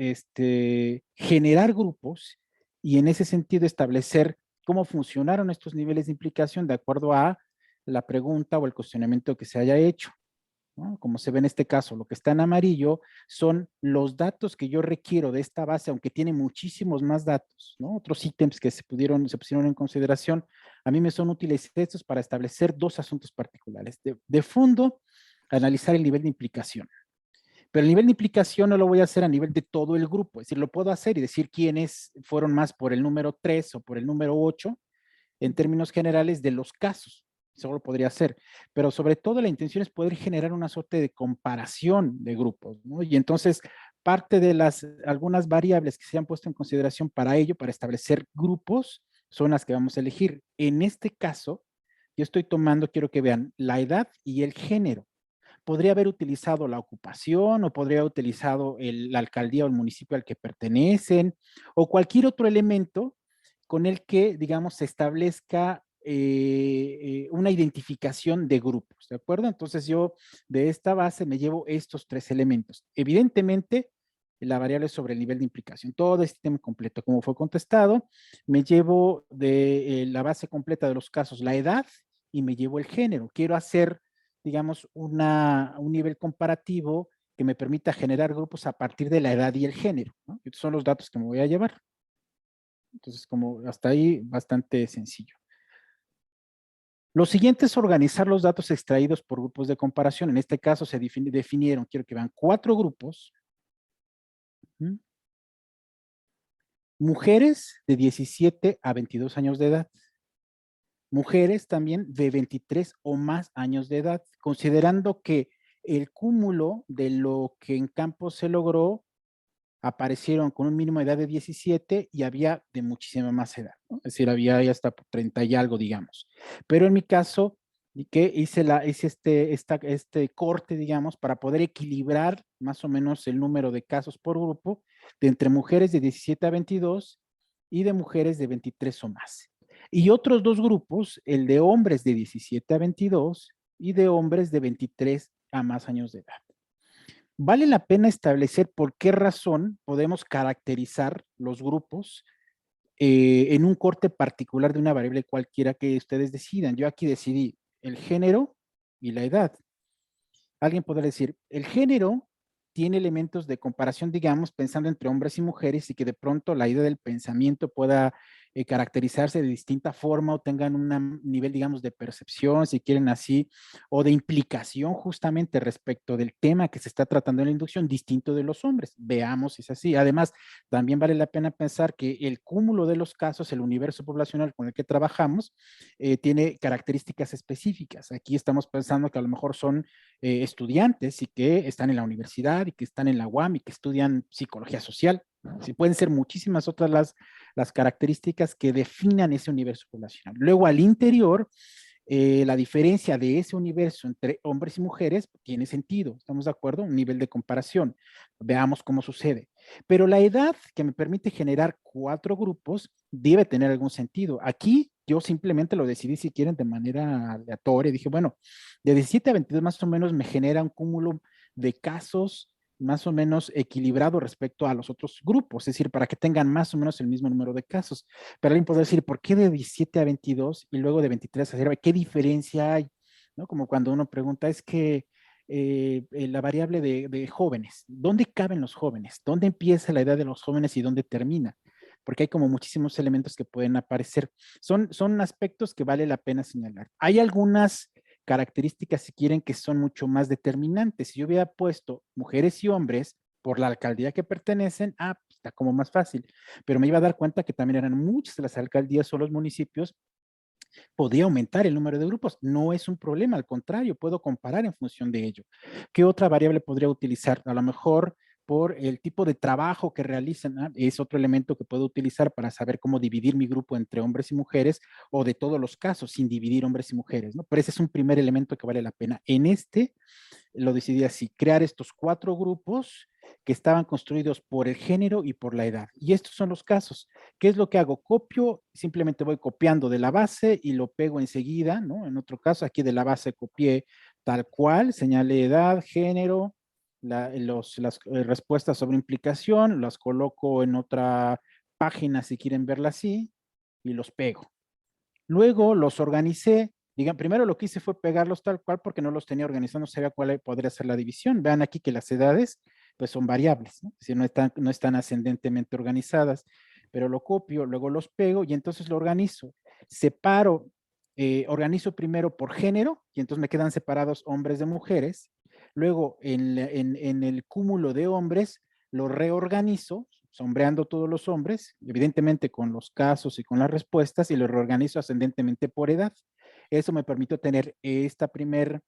generar grupos, y en ese sentido establecer cómo funcionaron estos niveles de implicación de acuerdo a la pregunta o el cuestionamiento que se haya hecho, ¿no? Como se ve en este caso, lo que está en amarillo son los datos que yo requiero de esta base, aunque tiene muchísimos más datos, ¿no? Otros ítems que se pusieron en consideración. A mí me son útiles estos para establecer dos asuntos particulares. De fondo, analizar el nivel de implicación. Pero el nivel de implicación no lo voy a hacer a nivel de todo el grupo, es decir, lo puedo hacer y decir quiénes fueron más por el número 3 o por el número 8 en términos generales de los casos. solo podría ser, pero sobre todo la intención es poder generar una suerte de comparación de grupos, ¿no? Y entonces parte de algunas variables que se han puesto en consideración para ello, para establecer grupos, son las que vamos a elegir. En este caso, yo estoy tomando, quiero que vean, la edad y el género. Podría haber utilizado la ocupación o podría haber utilizado la alcaldía o el municipio al que pertenecen o cualquier otro elemento con el que, digamos, se establezca una identificación de grupos, ¿de acuerdo? Entonces yo de esta base me llevo estos 3 elementos. Evidentemente, la variable sobre el nivel de implicación, todo este tema completo, como fue contestado, me llevo de la base completa de los casos, la edad, y me llevo el género. Quiero hacer, digamos, un nivel comparativo que me permita generar grupos a partir de la edad y el género, ¿no? Estos son los datos que me voy a llevar. Entonces, como hasta ahí, bastante sencillo. Lo siguiente es organizar los datos extraídos por grupos de comparación. En este caso se definieron, quiero que vean, 4 grupos. Mujeres de 17 a 22 años de edad. Mujeres también de 23 o más años de edad, considerando que el cúmulo de lo que en campo se logró aparecieron con un mínimo de edad de 17 y había de muchísima más edad, ¿no? Es decir, había ya hasta 30 y algo, digamos. Pero en mi caso, que hice este corte, digamos, para poder equilibrar más o menos el número de casos por grupo de entre mujeres de 17 a 22 y de mujeres de 23 o más. Y otros 2 grupos, el de hombres de 17 a 22 y de hombres de 23 a más años de edad. Vale la pena establecer por qué razón podemos caracterizar los grupos en un corte particular de una variable cualquiera que ustedes decidan. Yo aquí decidí el género y la edad. Alguien podrá decir, el género tiene elementos de comparación, digamos, pensando entre hombres y mujeres y que de pronto la idea del pensamiento pueda caracterizarse de distinta forma o tengan un nivel, digamos, de percepción, si quieren así, o de implicación justamente respecto del tema que se está tratando en la inducción, distinto de los hombres. Veamos si es así. Además, también vale la pena pensar que el cúmulo de los casos, el universo poblacional con el que trabajamos, tiene características específicas. Aquí estamos pensando que a lo mejor son estudiantes y que están en la universidad y que están en la UAM y que estudian psicología social. Sí, pueden ser muchísimas otras las características que definan ese universo poblacional. Luego, al interior, la diferencia de ese universo entre hombres y mujeres tiene sentido, ¿estamos de acuerdo? Un nivel de comparación. Veamos cómo sucede. Pero la edad que me permite generar 4 grupos debe tener algún sentido. Aquí yo simplemente lo decidí, si quieren, de manera aleatoria. Dije, bueno, de 17 a 22 más o menos me genera un cúmulo de casos más o menos equilibrado respecto a los otros grupos, es decir, para que tengan más o menos el mismo número de casos. Pero alguien podría decir, ¿por qué de 17 a 22 y luego de 23 a 0? ¿Qué diferencia hay? ¿No? Como cuando uno pregunta, es que la variable de jóvenes, ¿dónde caben los jóvenes? ¿Dónde empieza la edad de los jóvenes y dónde termina? Porque hay como muchísimos elementos que pueden aparecer. Son aspectos que vale la pena señalar. Hay algunas características, si quieren, que son mucho más determinantes. Si yo hubiera puesto mujeres y hombres por la alcaldía que pertenecen, está como más fácil. Pero me iba a dar cuenta que también eran muchas de las alcaldías o los municipios. Podría aumentar el número de grupos. No es un problema, al contrario, puedo comparar en función de ello. ¿Qué otra variable podría utilizar? A lo mejor por el tipo de trabajo que realizan, ¿no? Es otro elemento que puedo utilizar para saber cómo dividir mi grupo entre hombres y mujeres o de todos los casos sin dividir hombres y mujeres, ¿no? Pero ese es un primer elemento que vale la pena. En este lo decidí así, crear estos 4 grupos que estaban construidos por el género y por la edad. Y estos son los casos. ¿Qué es lo que hago? Copio, simplemente voy copiando de la base y lo pego enseguida, ¿no? En otro caso, aquí de la base copié tal cual, señalé edad, género, las respuestas sobre implicación, las coloco en otra página si quieren verla así y los pego. Luego los organicé. Digan, primero lo que hice fue pegarlos tal cual porque no los tenía organizados, no sabía cuál podría ser la división. Vean aquí que las edades pues son variables, ¿no? Es decir, no están ascendentemente organizadas, pero lo copio, luego los pego y entonces lo organizo. Separo, organizo primero por género y entonces me quedan separados hombres de mujeres. Luego en el cúmulo de hombres lo reorganizo, sombreando todos los hombres, evidentemente con los casos y con las respuestas, y lo reorganizo ascendentemente por edad. Eso me permitió tener esta primer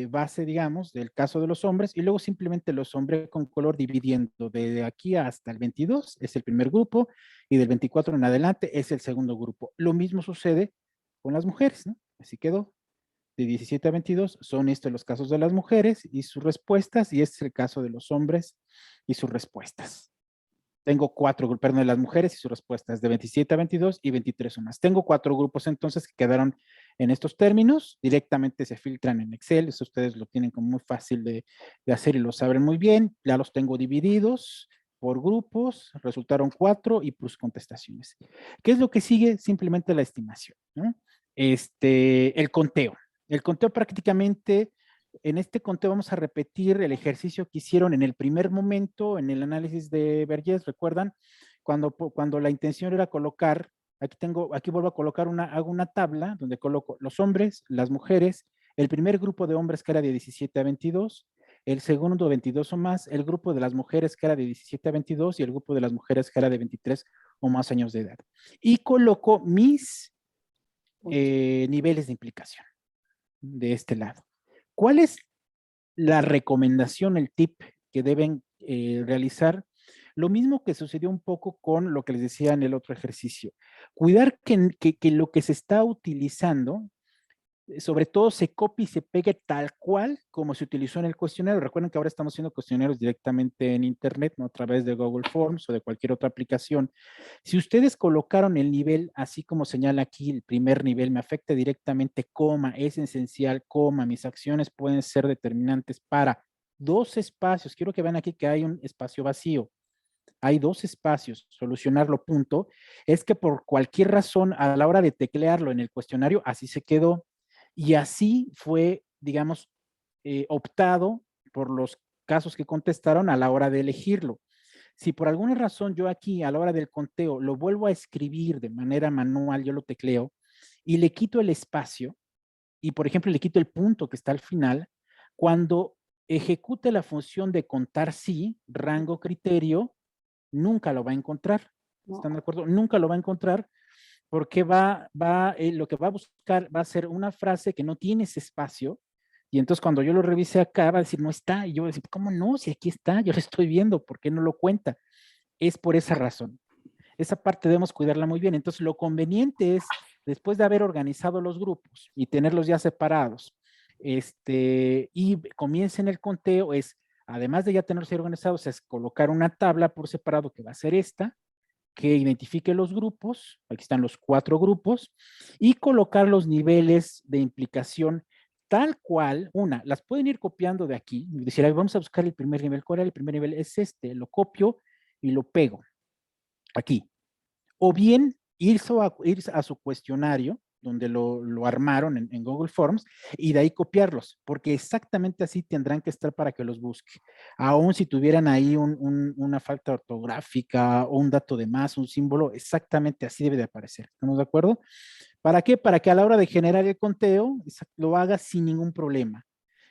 base, digamos, del caso de los hombres, y luego simplemente los hombres con color dividiendo de aquí hasta el 22, es el primer grupo, y del 24 en adelante es el segundo grupo. Lo mismo sucede con las mujeres, ¿no? Así quedó. De 17 a 22 son estos los casos de las mujeres y sus respuestas, y este es el caso de los hombres y sus respuestas. Tengo perdón, de las mujeres y sus respuestas, de 27 a 22 y 23 o más. Tengo 4 grupos entonces que quedaron en estos términos, directamente se filtran en Excel, eso ustedes lo tienen como muy fácil de hacer y lo saben muy bien, ya los tengo divididos por grupos, resultaron 4 y plus contestaciones. ¿Qué es lo que sigue? Simplemente la estimación, ¿no? El conteo. El conteo prácticamente, en este conteo vamos a repetir el ejercicio que hicieron en el primer momento, en el análisis de Vergés, ¿recuerdan? Cuando la intención era colocar, aquí vuelvo a colocar hago una tabla donde coloco los hombres, las mujeres, el primer grupo de hombres que era de 17 a 22, el segundo 22 o más, el grupo de las mujeres que era de 17 a 22 y el grupo de las mujeres que era de 23 o más años de edad. Y coloco mis niveles de implicación de este lado. ¿Cuál es la recomendación, el tip que deben realizar? Lo mismo que sucedió un poco con lo que les decía en el otro ejercicio. Cuidar que lo que se está utilizando, sobre todo se copie y se pegue tal cual como se utilizó en el cuestionario. Recuerden que ahora estamos haciendo cuestionarios directamente en internet, no a través de Google Forms o de cualquier otra aplicación. Si ustedes colocaron el nivel, así como señala aquí, el primer nivel, me afecta directamente, coma, es esencial, coma, mis acciones pueden ser determinantes para 2 espacios. Quiero que vean aquí que hay un espacio vacío. Hay 2 espacios, solucionarlo, punto. Es que por cualquier razón, a la hora de teclearlo en el cuestionario, así se quedó. Y así fue, digamos, optado por los casos que contestaron a la hora de elegirlo. Si por alguna razón yo aquí a la hora del conteo lo vuelvo a escribir de manera manual, yo lo tecleo y le quito el espacio y por ejemplo le quito el punto que está al final, cuando ejecute la función de contar sí, rango criterio, nunca lo va a encontrar. ¿Están de acuerdo? Nunca lo va a encontrar porque lo que va a buscar va a ser una frase que no tiene ese espacio, y entonces cuando yo lo revise acá va a decir no está, y yo voy a decir, ¿cómo no? Si aquí está, yo lo estoy viendo, ¿por qué no lo cuenta? Es por esa razón. Esa parte debemos cuidarla muy bien. Entonces lo conveniente es, después de haber organizado los grupos y tenerlos ya separados, y comiencen el conteo, es, además de ya tenerlos organizados, es colocar una tabla por separado que va a ser esta, que identifique los grupos, aquí están los 4 grupos, y colocar los niveles de implicación tal cual, las pueden ir copiando de aquí, y decir, vamos a buscar el primer nivel, ¿cuál era el primer nivel? Es lo copio y lo pego aquí. O bien irse a su cuestionario, donde lo armaron en Google Forms, y de ahí copiarlos, porque exactamente así tendrán que estar para que los busque. Aún si tuvieran ahí una falta ortográfica o un dato de más, un símbolo, exactamente así debe de aparecer. ¿Estamos de acuerdo? ¿Para qué? Para que a la hora de generar el conteo lo haga sin ningún problema.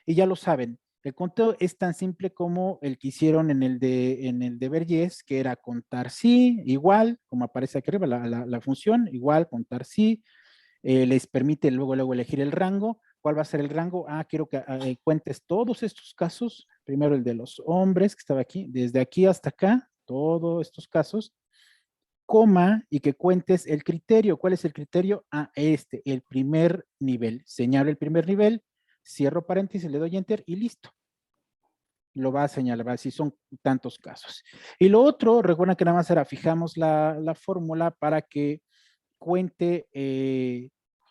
Y ya lo saben, el conteo es tan simple como el que hicieron en el de Vergés, que era contar sí, igual, como aparece aquí arriba la función, igual, contar sí, les permite luego elegir el rango. ¿Cuál va a ser el rango? Quiero que cuentes todos estos casos, primero el de los hombres que estaba aquí, desde aquí hasta acá, todos estos casos, coma, y que cuentes el criterio. ¿Cuál es el criterio? El primer nivel. Señalo el primer nivel, cierro paréntesis, le doy enter y listo. Lo va a señalar, va a decir, son tantos casos. Y lo otro, recuerden que nada más fijamos la fórmula para que cuente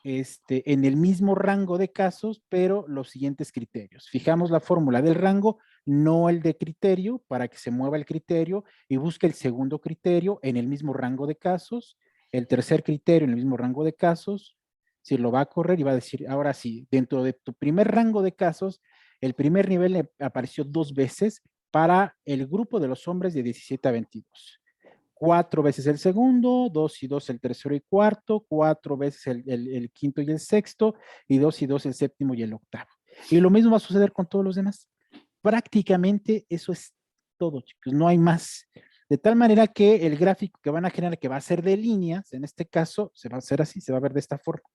en el mismo rango de casos, pero los siguientes criterios. Fijamos la fórmula del rango, no el de criterio, para que se mueva el criterio y busque el segundo criterio en el mismo rango de casos, el tercer criterio en el mismo rango de casos, si lo va a correr y va a decir, ahora sí, dentro de tu primer rango de casos, el primer nivel le apareció 2 veces para el grupo de los hombres de 17 a 22. 4 veces el segundo, 2 y 2 el tercero y cuarto, 4 veces el quinto y el sexto, y 2 y 2 el séptimo y el octavo. Y lo mismo va a suceder con todos los demás. Prácticamente eso es todo, chicos, no hay más. De tal manera que el gráfico que van a generar, que va a ser de líneas, en este caso, se va a hacer así, se va a ver de esta forma.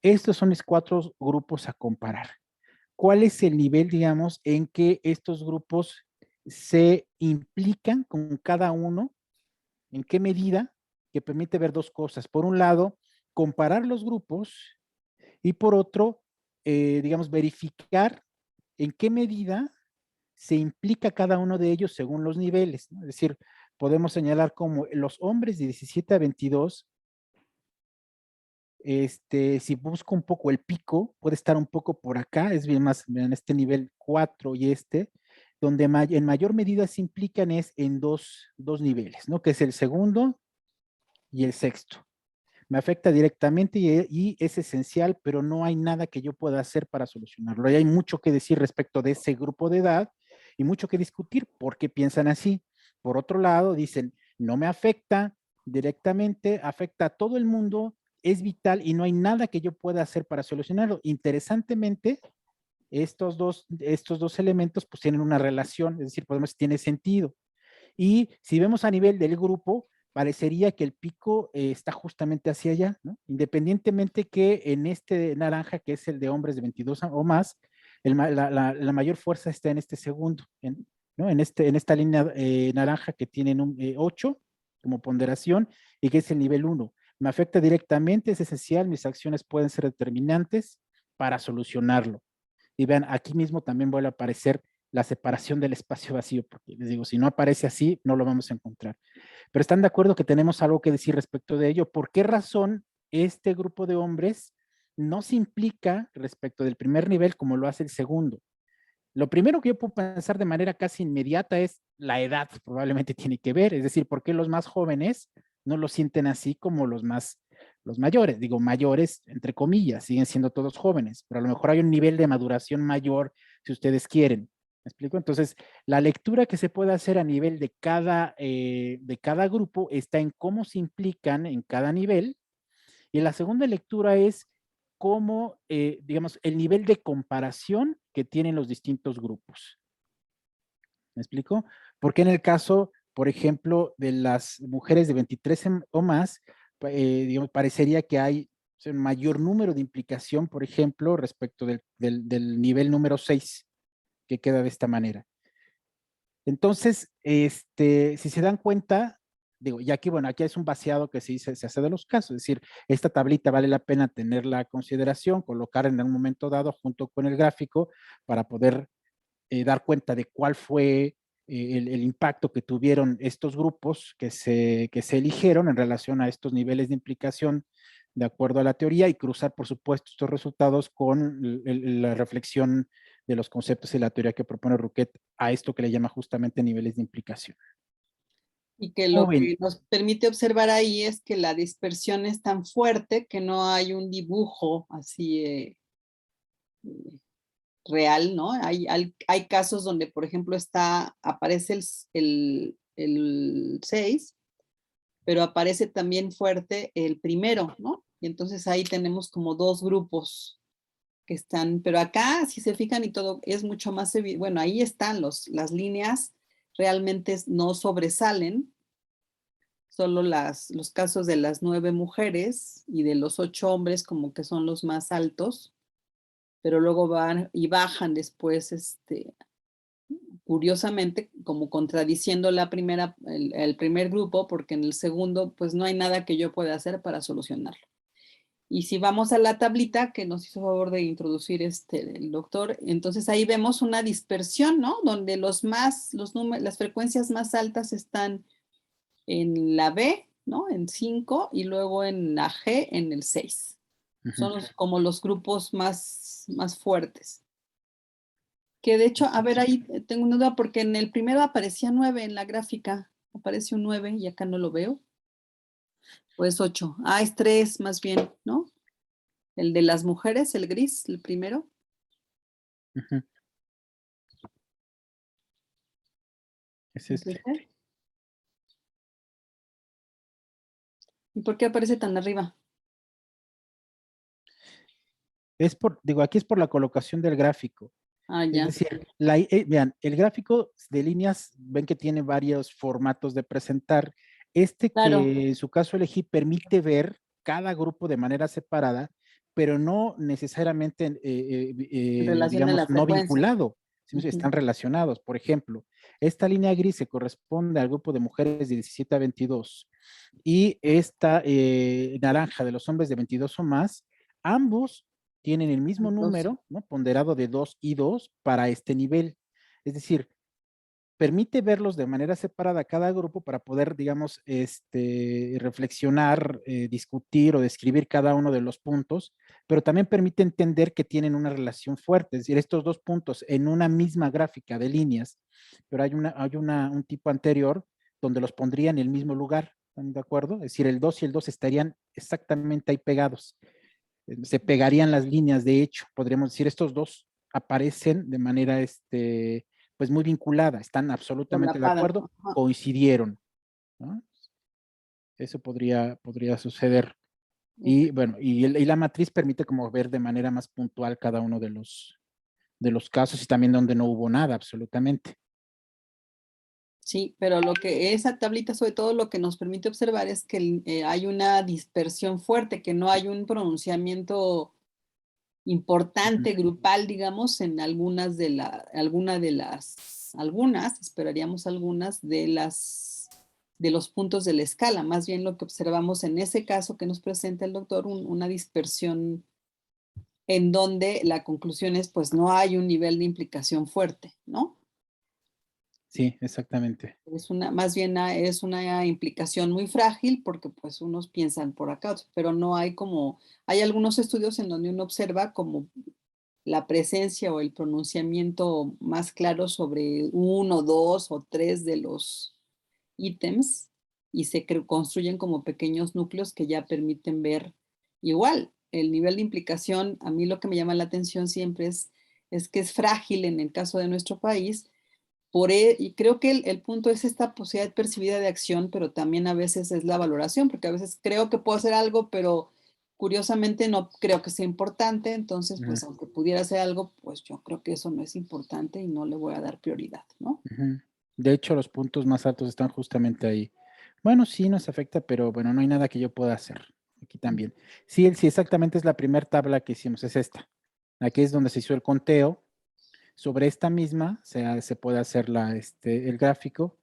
Estos son mis 4 grupos a comparar. ¿Cuál es el nivel, digamos, en que estos grupos se implican con cada uno? ¿En qué medida? Que permite ver 2 cosas. Por un lado, comparar los grupos y por otro, digamos, verificar en qué medida se implica cada uno de ellos según los niveles, ¿no? Es decir, podemos señalar como los hombres de 17 a 22, si busco un poco el pico, puede estar un poco por acá, es bien más en este nivel 4 y donde en mayor medida se implican es en dos niveles, ¿no? Que es el segundo y el sexto. Me afecta directamente y es esencial, pero no hay nada que yo pueda hacer para solucionarlo. Y hay mucho que decir respecto de ese grupo de edad y mucho que discutir por qué piensan así. Por otro lado, dicen, no me afecta directamente, afecta a todo el mundo, es vital y no hay nada que yo pueda hacer para solucionarlo. Interesantemente, estos dos elementos pues tienen una relación, es decir, podemos, tiene sentido. Y si vemos a nivel del grupo, parecería que el pico está justamente hacia allá, ¿no? Independientemente que en este naranja, que es el de hombres de 22 o más, la mayor fuerza está en este segundo, ¿no? En esta línea naranja que tienen un 8 como ponderación y que es el nivel 1. Me afecta directamente, es esencial, mis acciones pueden ser determinantes para solucionarlo. Y vean, aquí mismo también vuelve a aparecer la separación del espacio vacío, porque les digo, si no aparece así, no lo vamos a encontrar. Pero están de acuerdo que tenemos algo que decir respecto de ello. ¿Por qué razón este grupo de hombres no se implica respecto del primer nivel como lo hace el segundo? Lo primero que yo puedo pensar de manera casi inmediata es la edad, probablemente tiene que ver, es decir, ¿por qué los más jóvenes no lo sienten así como los mayores? Digo, mayores, entre comillas, siguen siendo todos jóvenes, pero a lo mejor hay un nivel de maduración mayor si ustedes quieren. ¿Me explico? Entonces, la lectura que se puede hacer a nivel de cada grupo está en cómo se implican en cada nivel, y la segunda lectura es cómo, digamos, el nivel de comparación que tienen los distintos grupos. ¿Me explico? Porque en el caso, por ejemplo, de las mujeres de 23 o más, digamos, parecería que hay un mayor número de implicación, por ejemplo, respecto del nivel número 6, que queda de esta manera. Entonces, si se dan cuenta, digo, y aquí, bueno, aquí es un vaciado que se hace de los casos, es decir, esta tablita vale la pena tenerla a consideración, colocar en un momento dado junto con el gráfico para poder dar cuenta de cuál fue el impacto que tuvieron estos grupos que se eligieron en relación a estos niveles de implicación de acuerdo a la teoría y cruzar, por supuesto, estos resultados con la reflexión de los conceptos y la teoría que propone Rouquet a esto que le llama justamente niveles de implicación. Y que lo que nos permite observar ahí es que la dispersión es tan fuerte que no hay un dibujo así real, ¿no? Hay casos donde, por ejemplo, aparece el 6, pero aparece también fuerte el primero, ¿no? Y entonces ahí tenemos como 2 grupos que están, pero acá, si se fijan y todo, es mucho más, bueno, ahí están las líneas, realmente no sobresalen, solo los casos de las 9 mujeres y de los 8 hombres como que son los más altos, pero luego van y bajan después, curiosamente, como contradiciendo el primer grupo, porque en el segundo, pues no hay nada que yo pueda hacer para solucionarlo. Y si vamos a la tablita que nos hizo favor de introducir el doctor, entonces ahí vemos una dispersión, ¿no? Donde las frecuencias más altas están en la B, ¿no? En 5 y luego en la G en el 6. Son como los grupos más fuertes. Que de hecho, a ver, ahí tengo una duda porque en el primero aparecía 9 en la gráfica. Aparece un 9 y acá no lo veo. O es 8. Ah, es 3 más bien, ¿no? El de las mujeres, el gris, el primero. Es este. ¿Y por qué aparece tan arriba? Aquí es por la colocación del gráfico. Ah, ya. Es decir, vean, el gráfico de líneas, ven que tiene varios formatos de presentar. Claro. Que en su caso elegí permite ver cada grupo de manera separada, pero no necesariamente, Relación de digamos, la no frecuencia. vinculado, sino Ujú. están relacionados. Por ejemplo, esta línea gris se corresponde al grupo de mujeres de 17 a 22 y esta naranja de los hombres de 22 o más, ambos tienen el mismo Entonces, número, ¿no? Ponderado de 2 y 2 para este nivel. Es decir, permite verlos de manera separada cada grupo para poder, digamos, reflexionar, discutir o describir cada uno de los puntos, pero también permite entender que tienen una relación fuerte, es decir, estos dos puntos en una misma gráfica de líneas, pero un tipo anterior donde los pondría en el mismo lugar, ¿están de acuerdo? Es decir, el 2 y el 2 estarían exactamente ahí pegados, se pegarían las líneas, de hecho, podríamos decir, estos dos aparecen de manera, pues muy vinculada, están absolutamente de solapada. acuerdo, Ajá. coincidieron, ¿no? Eso podría suceder. Ok. Y bueno, y la matriz permite como ver de manera más puntual cada uno de los casos y también donde no hubo nada, absolutamente. Sí, pero lo que esa tablita, sobre todo lo que nos permite observar es que hay una dispersión fuerte, que no hay un pronunciamiento importante, grupal, digamos, en esperaríamos algunas de los puntos de la escala. Más bien lo que observamos en ese caso que nos presenta el doctor, una dispersión en donde la conclusión es, pues no hay un nivel de implicación fuerte, ¿no? Sí, exactamente. Más bien es una implicación muy frágil porque pues unos piensan por acá, pero no hay hay algunos estudios en donde uno observa como la presencia o el pronunciamiento más claro sobre uno, dos o tres de los ítems y se construyen como pequeños núcleos que ya permiten ver igual. El nivel de implicación, a mí lo que me llama la atención siempre es que es frágil en el caso de nuestro país y creo que el punto es esta posibilidad percibida de acción, pero también a veces es la valoración, porque a veces creo que puedo hacer algo, pero curiosamente no creo que sea importante, entonces pues aunque pudiera hacer algo, pues yo creo que eso no es importante y no le voy a dar prioridad, ¿no? Ujú. De hecho, los puntos más altos están justamente ahí. Bueno, sí nos afecta, pero bueno, no hay nada que yo pueda hacer. Aquí también. Sí, sí, exactamente es la primera tabla que hicimos, es esta. Aquí es donde se hizo el conteo. Sobre esta misma se puede hacer el gráfico.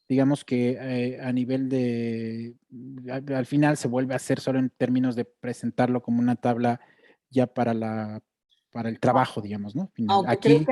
Digamos que a nivel al final se vuelve a hacer solo en términos de presentarlo como una tabla ya para el trabajo, digamos, ¿no? Final. Aunque Aquí,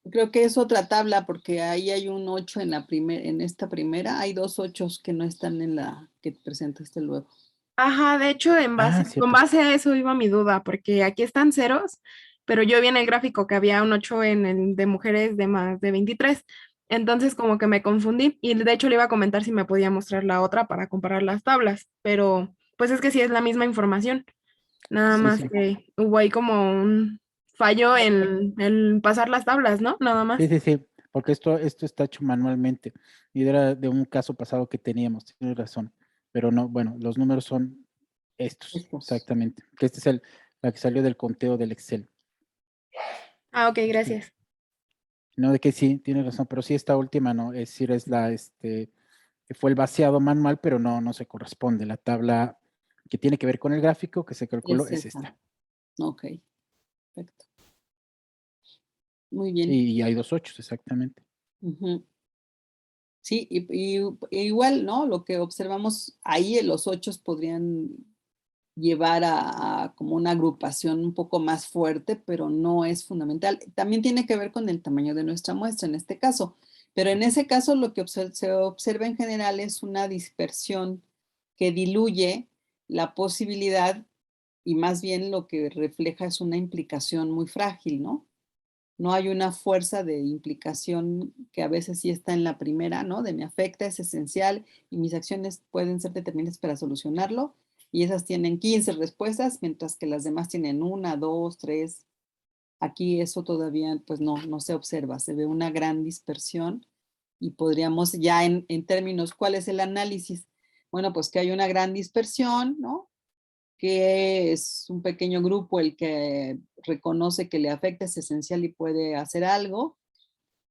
creo que es otra tabla, porque ahí hay un 8 en esta primera, hay dos 8 que no están en la que presentaste luego. Ajá, de hecho, con cierto. base a eso iba mi duda, porque aquí están ceros, pero yo vi en el gráfico que había un 8 en el de mujeres de más de 23, entonces como que me confundí y de hecho le iba a comentar si me podía mostrar la otra para comparar las tablas, pero pues es que sí es la misma información, nada Sí, más sí. que hubo ahí como un fallo en pasar las tablas, ¿no? Nada más. Sí, sí, sí, porque esto está hecho manualmente y era de un caso pasado que teníamos, tienes razón, pero no, bueno, los números son estos, Estos. exactamente, que este es la que salió del conteo del Excel. Ah, ok, gracias. No, de que sí, tienes razón, pero sí esta última, no, es decir, que fue el vaciado manual, pero no se corresponde. La tabla que tiene que ver con el gráfico que se calculó Es es esa. esta. Ok, perfecto. Muy bien. Y hay dos ochos, exactamente. Ujú. Sí, igual, ¿no? Lo que observamos ahí, los 8 podrían llevar a como una agrupación un poco más fuerte, pero no es fundamental. También tiene que ver con el tamaño de nuestra muestra en este caso, pero en ese caso lo que se observa en general es una dispersión que diluye la posibilidad y más bien lo que refleja es una implicación muy frágil, ¿no? No hay una fuerza de implicación que a veces sí está en la primera, ¿no? De me afecta, es esencial y mis acciones pueden ser determinantes para solucionarlo. Y esas tienen 15 respuestas, mientras que las demás tienen una, dos, tres. Aquí eso todavía pues no se observa, se ve una gran dispersión y podríamos ya en términos, ¿cuál es el análisis? Bueno, pues que hay una gran dispersión, ¿no? Que es un pequeño grupo el que reconoce que le afecta, es esencial y puede hacer algo,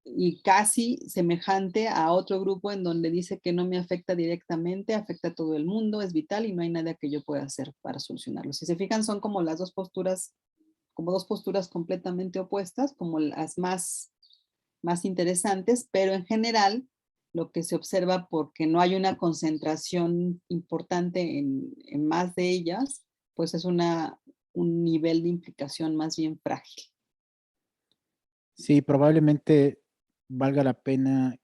y casi semejante a otro grupo en donde dice que no me afecta directamente, afecta a todo el mundo, es vital y no hay nada que yo pueda hacer para solucionarlo. Si se fijan, son como las dos posturas, como dos posturas completamente opuestas, como las más interesantes, pero en general lo que se observa, porque no hay una concentración importante en más de ellas, pues es un nivel de implicación más bien frágil. Sí, probablemente valga la pena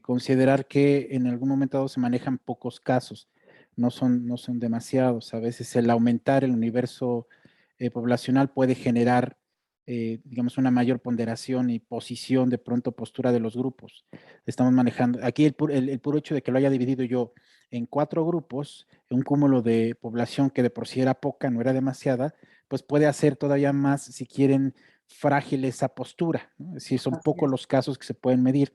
considerar que en algún momento dado se manejan pocos casos, no son demasiados. A veces el aumentar el universo poblacional puede generar, digamos, una mayor ponderación y posición, de pronto postura de los grupos. Estamos manejando, aquí el puro hecho de que lo haya dividido yo en 4 grupos, un cúmulo de población que de por sí era poca, no era demasiada, pues puede hacer todavía más, si quieren, frágil esa postura, ¿no? Es decir, son pocos los casos que se pueden medir.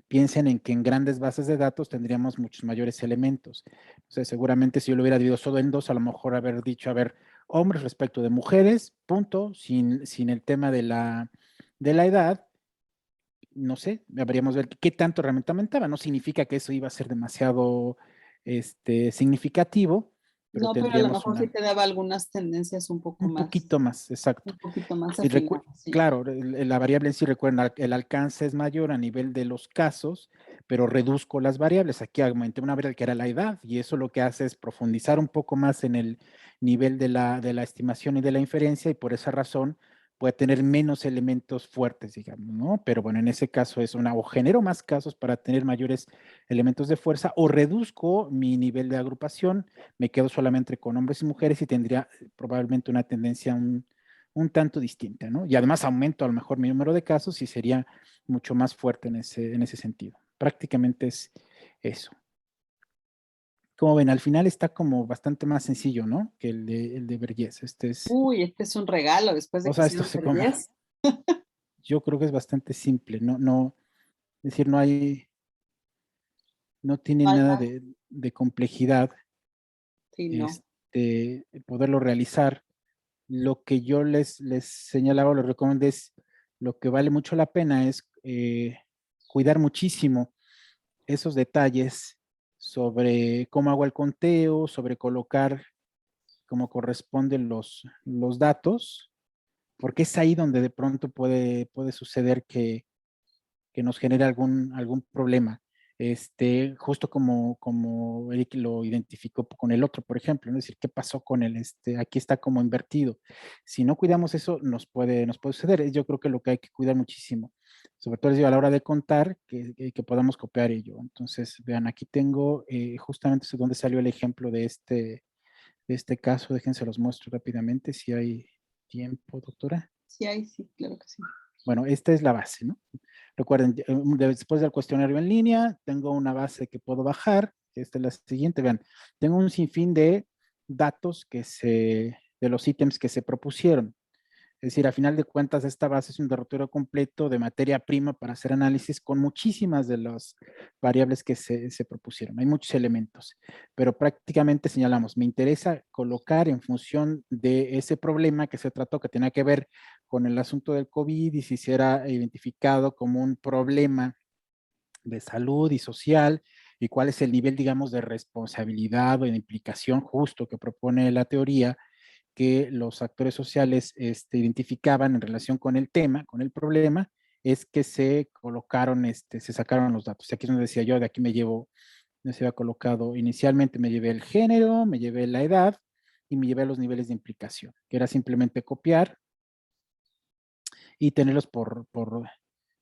Piensen en que en grandes bases de datos tendríamos muchos mayores elementos. O sea, seguramente si yo lo hubiera dividido solo en 2, a lo mejor haber dicho, a ver, hombres respecto de mujeres, punto, sin el tema de la edad, no sé, habríamos ver qué tanto realmente aumentaba. No significa que eso iba a ser demasiado significativo, pero No, pero a lo tendríamos mejor sí te daba algunas tendencias un poco más. un poquito más, exacto. Un poquito más Y afinadas, sí. claro, la variable en sí, recuerden, el alcance es mayor a nivel de los casos, pero reduzco las variables. Aquí aumenté una variable que era la edad, y eso lo que hace es profundizar un poco más en el nivel de la estimación y de la inferencia, y por esa razón puede tener menos elementos fuertes, digamos, ¿no? Pero bueno, en ese caso es o genero más casos para tener mayores elementos de fuerza, o reduzco mi nivel de agrupación, me quedo solamente con hombres y mujeres y tendría probablemente una tendencia un tanto distinta, ¿no? Y además aumento a lo mejor mi número de casos y sería mucho más fuerte en ese sentido. Prácticamente es eso. Como ven, al final está como bastante más sencillo, ¿no? Que el de Vergés. Uy, este es un regalo después de o que sea, esto hicieron se come. Vergés. Yo creo que es bastante simple, es decir, no tiene No hay nada más. de complejidad Sí, no. poderlo realizar. Lo que yo les señalaba, les recomiendo es, lo que vale mucho la pena es cuidar muchísimo esos detalles sobre cómo hago el conteo, sobre colocar como corresponden los datos, porque es ahí donde de pronto puede suceder que nos genere algún problema. Justo como Eric lo identificó con el otro, por ejemplo, ¿no? Es decir, ¿qué pasó con él? Aquí está como invertido. Si no cuidamos eso, nos puede suceder. Yo creo que lo que hay que cuidar muchísimo, sobre todo a la hora de contar, que podamos copiar ello. Entonces, vean, aquí tengo justamente donde salió el ejemplo de este caso. Déjense los muestro rápidamente, si hay tiempo, doctora. Sí, claro que sí. Bueno, esta es la base, ¿no? Recuerden, después del cuestionario en línea, tengo una base que puedo bajar. Esta es la siguiente, vean. Tengo un sinfín de datos de los ítems que se propusieron. Es decir, a final de cuentas, esta base es un derrotero completo de materia prima para hacer análisis con muchísimas de las variables que se propusieron. Hay muchos elementos, pero prácticamente señalamos, me interesa colocar en función de ese problema que se trató, que tenía que ver con el asunto del COVID y si se era identificado como un problema de salud y social, y cuál es el nivel, digamos, de responsabilidad o de implicación justo que propone la teoría, que los actores sociales identificaban en relación con el tema, con el problema, es que se colocaron, se sacaron los datos. Aquí es donde decía yo, de aquí me se había colocado inicialmente, me llevé el género, me llevé la edad y me llevé los niveles de implicación, que era simplemente copiar y tenerlos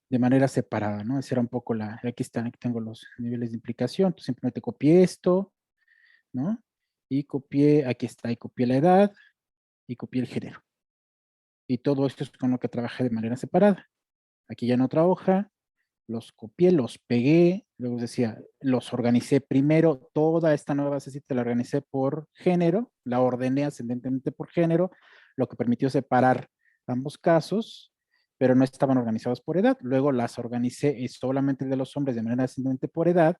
de manera separada, ¿no? Esa era un poco aquí tengo los niveles de implicación, entonces simplemente copié esto, ¿no? Y aquí está, y copié la edad, y copié el género. Y todo esto es con lo que trabajé de manera separada. Aquí ya en otra hoja, los copié, los pegué, luego decía, los organicé primero, toda esta nueva basecita la organicé por género, la ordené ascendentemente por género, lo que permitió separar ambos casos, pero no estaban organizados por edad. Luego las organicé solamente el de los hombres de manera ascendente por edad,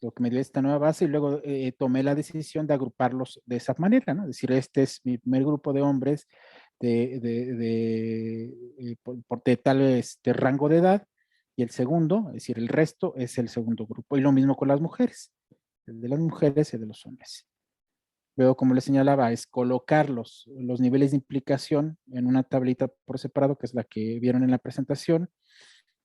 lo que me dio esta nueva base, y luego tomé la decisión de agruparlos de esa manera, ¿no? Es decir, este es mi primer grupo de hombres por tal rango de edad, Y el segundo, es decir, el resto es el segundo grupo. Y lo mismo con las mujeres. El de las mujeres y el de los hombres. Luego, como les señalaba, es colocar los niveles de implicación en una tablita por separado, que es la que vieron en la presentación,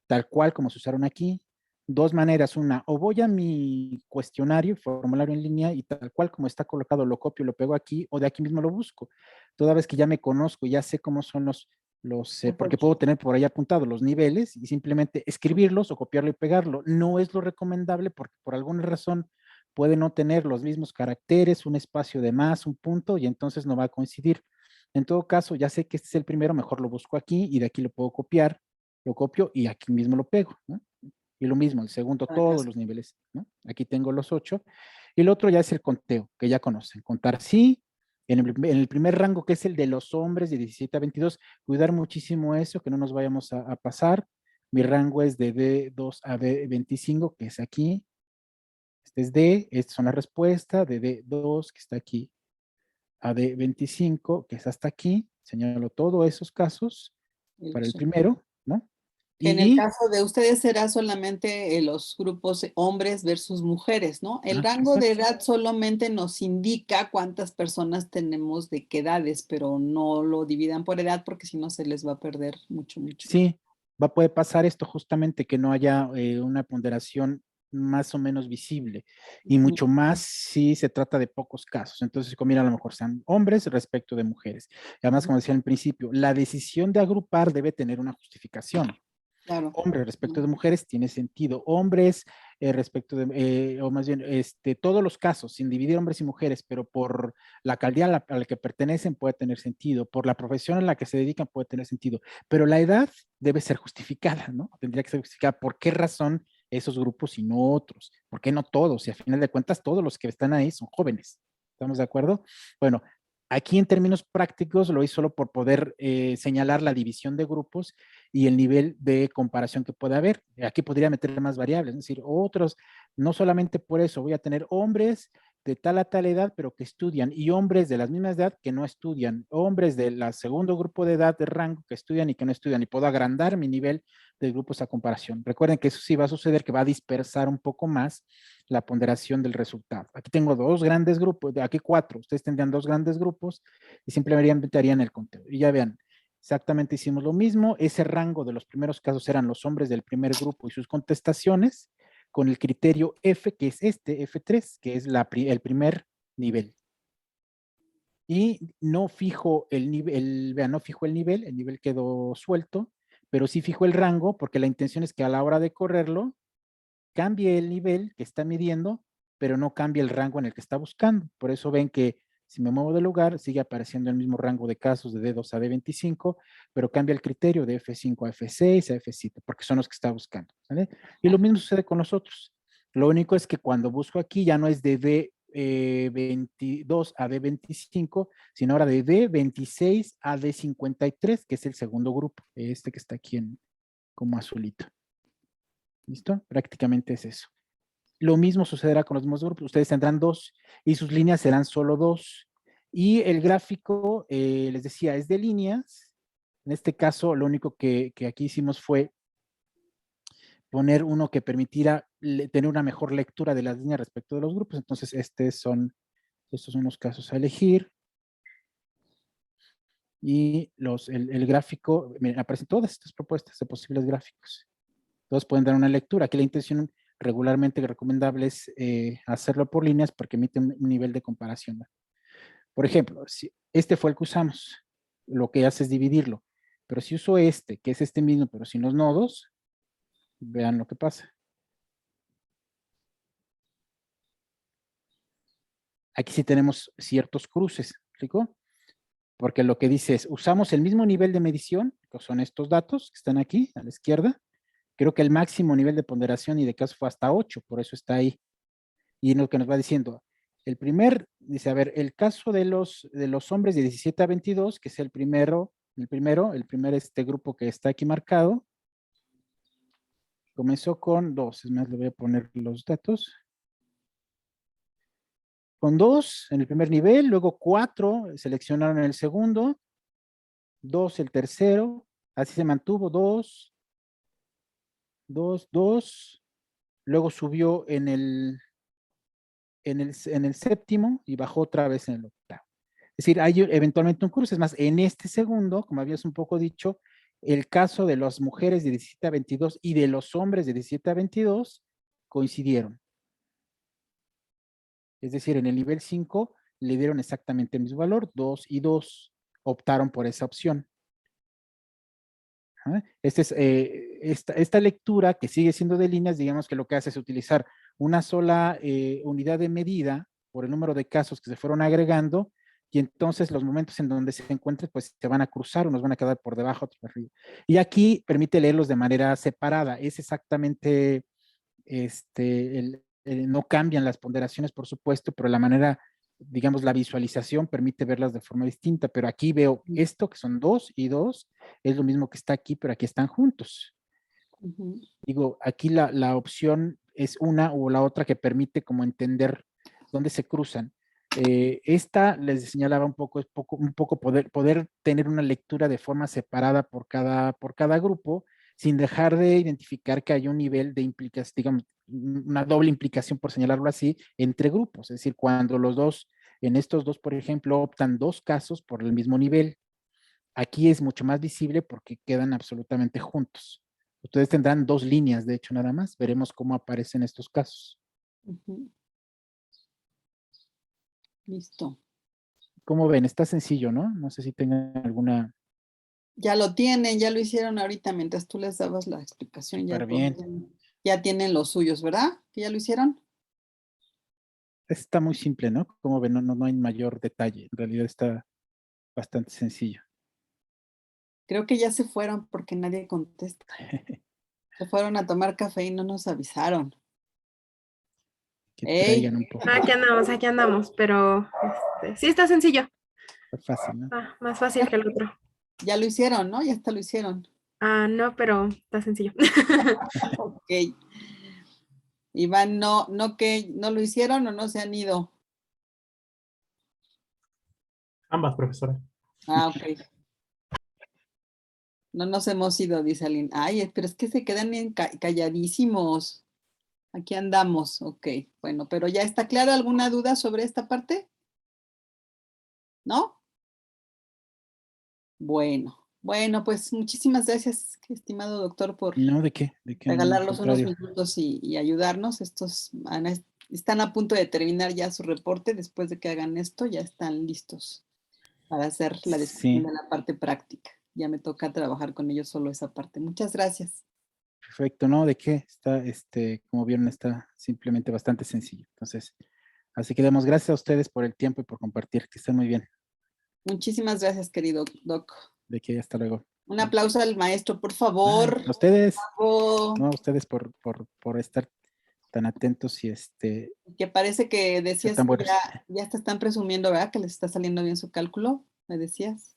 tal cual como se usaron aquí. Dos maneras, una, o voy a mi cuestionario, formulario en línea, y tal cual como está colocado, lo copio, lo pego aquí, o de aquí mismo lo busco. Toda vez que ya me conozco, ya sé cómo son porque puedo tener por ahí apuntados los niveles y simplemente escribirlos o copiarlo y pegarlo. No es lo recomendable porque por alguna razón puede no tener los mismos caracteres, un espacio de más, un punto, y entonces no va a coincidir. En todo caso, ya sé que este es el primero, mejor lo busco aquí y de aquí lo puedo copiar, lo copio y aquí mismo lo pego, ¿no? Y lo mismo, el segundo, todos los niveles, ¿no? Aquí tengo los 8. Y el otro ya es el conteo, que ya conocen. Contar sí, en el primer rango, que es el de los hombres de 17 a 22, cuidar muchísimo eso, que no nos vayamos a pasar. Mi rango es de D2 a D25, que es aquí. Este es D, estas son las respuestas, de D2, que está aquí, a D25, que es hasta aquí. Señalo todos esos casos para el primero, ¿no? En el Y, caso de ustedes será solamente los grupos hombres versus mujeres, ¿no? El rango de exacto. edad solamente nos indica cuántas personas tenemos de qué edades, pero no lo dividan por edad porque si no se les va a perder mucho. Sí, puede pasar esto justamente, que no haya una ponderación más o menos visible, y Ujú. mucho más si se trata de pocos casos. Entonces, como mira, a lo mejor sean hombres respecto de mujeres. Y además, como decía al principio, la decisión de agrupar debe tener una justificación. Claro. Hombres respecto de mujeres tiene sentido. Hombres respecto de, o más bien, todos los casos, sin dividir hombres y mujeres, pero por la alcaldía a la que pertenecen puede tener sentido, por la profesión a la que se dedican puede tener sentido, pero la edad debe ser justificada, ¿no? Tendría que ser justificada. ¿Por qué razón esos grupos y no otros? ¿Por qué no todos? Y a final de cuentas, todos los que están ahí son jóvenes. ¿Estamos de acuerdo? Bueno, aquí en términos prácticos lo hice solo por poder señalar la división de grupos y el nivel de comparación que puede haber. Aquí podría meter más variables, es decir, otros, no solamente por eso, voy a tener hombres de tal a tal edad, pero que estudian, y hombres de la misma edad que no estudian, hombres del segundo grupo de edad de rango que estudian y que no estudian, y puedo agrandar mi nivel de grupos a comparación. Recuerden que eso sí va a suceder, que va a dispersar un poco más la ponderación del resultado. Aquí tengo dos grandes grupos, aquí 4, ustedes tendrían dos grandes grupos y simplemente harían el conteo. Y ya vean, exactamente hicimos lo mismo. Ese rango de los primeros casos eran los hombres del primer grupo y sus contestaciones, con el criterio F, que es este, F3, que es el primer nivel. Y no fijo el nivel, vean, no fijo el nivel quedó suelto, pero sí fijo el rango, porque la intención es que a la hora de correrlo, cambie el nivel que está midiendo, pero no cambie el rango en el que está buscando. Por eso ven que si me muevo de lugar, sigue apareciendo el mismo rango de casos de D2 a D25, pero cambia el criterio de F5 a F6 a F7, porque son los que está buscando. ¿Vale? Y lo mismo sucede con los otros. Lo único es que cuando busco aquí ya no es de D22 a D25, sino ahora de D26 a D53, que es el segundo grupo, este que está aquí como azulito. ¿Listo? Prácticamente es eso. Lo mismo sucederá con los mismos grupos. Ustedes tendrán 2 y sus líneas serán solo 2. Y el gráfico, les decía, es de líneas. En este caso, lo único que aquí hicimos fue poner uno que permitiera tener una mejor lectura de las líneas respecto de los grupos. Entonces, estos son los casos a elegir. Y el gráfico, miren, aparecen todas estas propuestas de posibles gráficos. Todos pueden dar una lectura. Aquí la intención regularmente recomendable es hacerlo por líneas porque emite un nivel de comparación. Por ejemplo, si este fue el que usamos, lo que hace es dividirlo. Pero si uso este, que es este mismo, pero sin los nodos, vean lo que pasa. Aquí sí tenemos ciertos cruces, ¿explicó? Porque lo que dice es, usamos el mismo nivel de medición, que son estos datos que están aquí a la izquierda. Creo que el máximo nivel de ponderación y de caso fue hasta 8, por eso está ahí. Y en lo que nos va diciendo, el primer, dice, a ver, el caso de los hombres de 17 a 22, que es el primer grupo que está aquí marcado, comenzó con 2, es más, le voy a poner los datos. Con 2 en el primer nivel, luego 4 seleccionaron en el segundo, 2 el tercero, así se mantuvo 2, 2, 2, luego subió en el séptimo y bajó otra vez en el octavo. Es decir, hay eventualmente un cruce. Es más, en este segundo, como habías un poco dicho, el caso de las mujeres de 17 a 22 y de los hombres de 17 a 22 coincidieron. Es decir, en el nivel 5 le dieron exactamente el mismo valor, 2 y 2. Optaron por esa opción. Esta lectura, que sigue siendo de líneas, digamos que lo que hace es utilizar una sola unidad de medida por el número de casos que se fueron agregando, y entonces los momentos en donde se encuentren, pues se van a cruzar, unos van a quedar por debajo, otros por arriba. Y aquí permite leerlos de manera separada. Es exactamente, no cambian las ponderaciones, por supuesto, pero la manera, digamos, la visualización permite verlas de forma distinta. Pero aquí veo esto, que son 2 y 2, es lo mismo que está aquí, pero aquí están juntos. Digo, aquí la opción es una o la otra que permite como entender dónde se cruzan. Esta les señalaba un poco poder tener una lectura de forma separada por cada grupo, sin dejar de identificar que hay un nivel de implicación, digamos, una doble implicación, por señalarlo así, entre grupos. Es decir, cuando los dos, en estos dos, por ejemplo, optan 2 casos por el mismo nivel, aquí es mucho más visible porque quedan absolutamente juntos. Ustedes tendrán 2 líneas, de hecho, nada más. Veremos cómo aparecen estos casos. Listo. ¿Cómo ven? Está sencillo, ¿no? No sé si tengan alguna... Ya lo tienen, ya lo hicieron ahorita mientras tú les dabas la explicación. Súper bien. Ya tienen los suyos, ¿verdad? ¿Que ya lo hicieron? Está muy simple, ¿no? Como ven, no hay mayor detalle. En realidad está bastante sencillo. Creo que ya se fueron porque nadie contesta. Se fueron a tomar café y no nos avisaron. Que traigan un poco. Aquí andamos, pero sí está sencillo. Está fácil, ¿no? Más fácil que el otro. Ya lo hicieron, ¿no? Ya hasta lo hicieron. No, pero está sencillo. Ok. Iván, ¿no lo hicieron o no se han ido? Ambas, profesora. Ok. No nos hemos ido, dice Aline. Ay, pero es que se quedan calladísimos. Aquí andamos. Ok, bueno, pero ¿ya está clara alguna duda sobre esta parte? ¿No? Bueno, pues muchísimas gracias, estimado doctor, por No, ¿de qué? regalarnos unos minutos y ayudarnos. Están a punto de terminar ya su reporte. Después de que hagan esto, ya están listos para hacer la discusión de la parte práctica. Ya me toca trabajar con ellos solo esa parte. Muchas gracias. Perfecto, ¿no? ¿De qué? Está, como vieron, está simplemente bastante sencillo. Entonces, así que damos gracias a ustedes por el tiempo y por compartir, que estén muy bien. Muchísimas gracias, querido Doc. De que hasta luego. Un aplauso al maestro, por favor. A ustedes. Bravo. No, a ustedes por estar tan atentos y Que parece que decías que ya te están presumiendo, ¿verdad? Que les está saliendo bien su cálculo, me decías.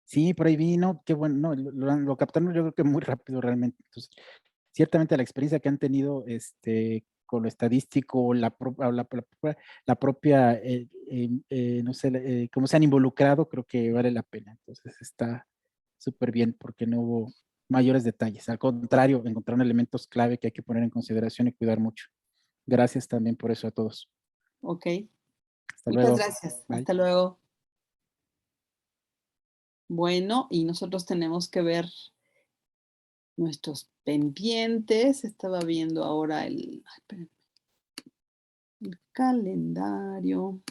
Sí, por ahí vino, qué bueno, no, lo captaron yo creo que muy rápido realmente. Entonces, ciertamente la experiencia que han tenido con lo estadístico, la propia, no sé, cómo se han involucrado, creo que vale la pena. Entonces está súper bien porque no hubo mayores detalles. Al contrario, encontraron elementos clave que hay que poner en consideración y cuidar mucho. Gracias también por eso a todos. Ok. Hasta Muchas luego. gracias. Bye. Hasta luego. Bueno, y nosotros tenemos que ver nuestros pendientes. Estaba viendo ahora el calendario.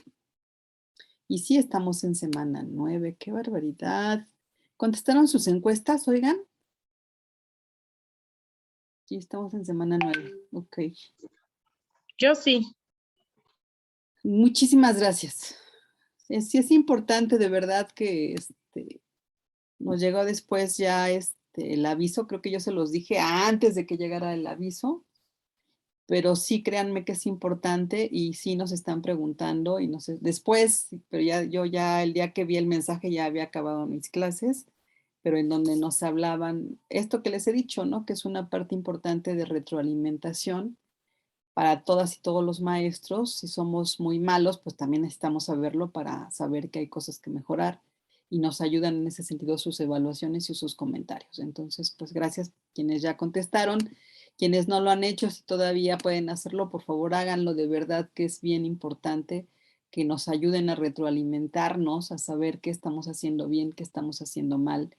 Y sí, estamos en semana 9. ¡Qué barbaridad! ¿Contestaron sus encuestas, oigan? Sí, estamos en semana 9. Ok. Yo sí. Muchísimas gracias. Sí es importante de verdad que nos llegó después ya el aviso. Creo que yo se los dije antes de que llegara el aviso. Pero sí, créanme que es importante y sí nos están preguntando y no sé, después, pero yo el día que vi el mensaje ya había acabado mis clases, pero en donde nos hablaban, esto que les he dicho, ¿no? Que es una parte importante de retroalimentación para todas y todos los maestros. Si somos muy malos, pues también necesitamos saberlo para saber que hay cosas que mejorar y nos ayudan en ese sentido sus evaluaciones y sus comentarios. Entonces, pues gracias quienes ya contestaron. Quienes no lo han hecho, si todavía pueden hacerlo, por favor háganlo, de verdad que es bien importante que nos ayuden a retroalimentarnos, a saber qué estamos haciendo bien, qué estamos haciendo mal,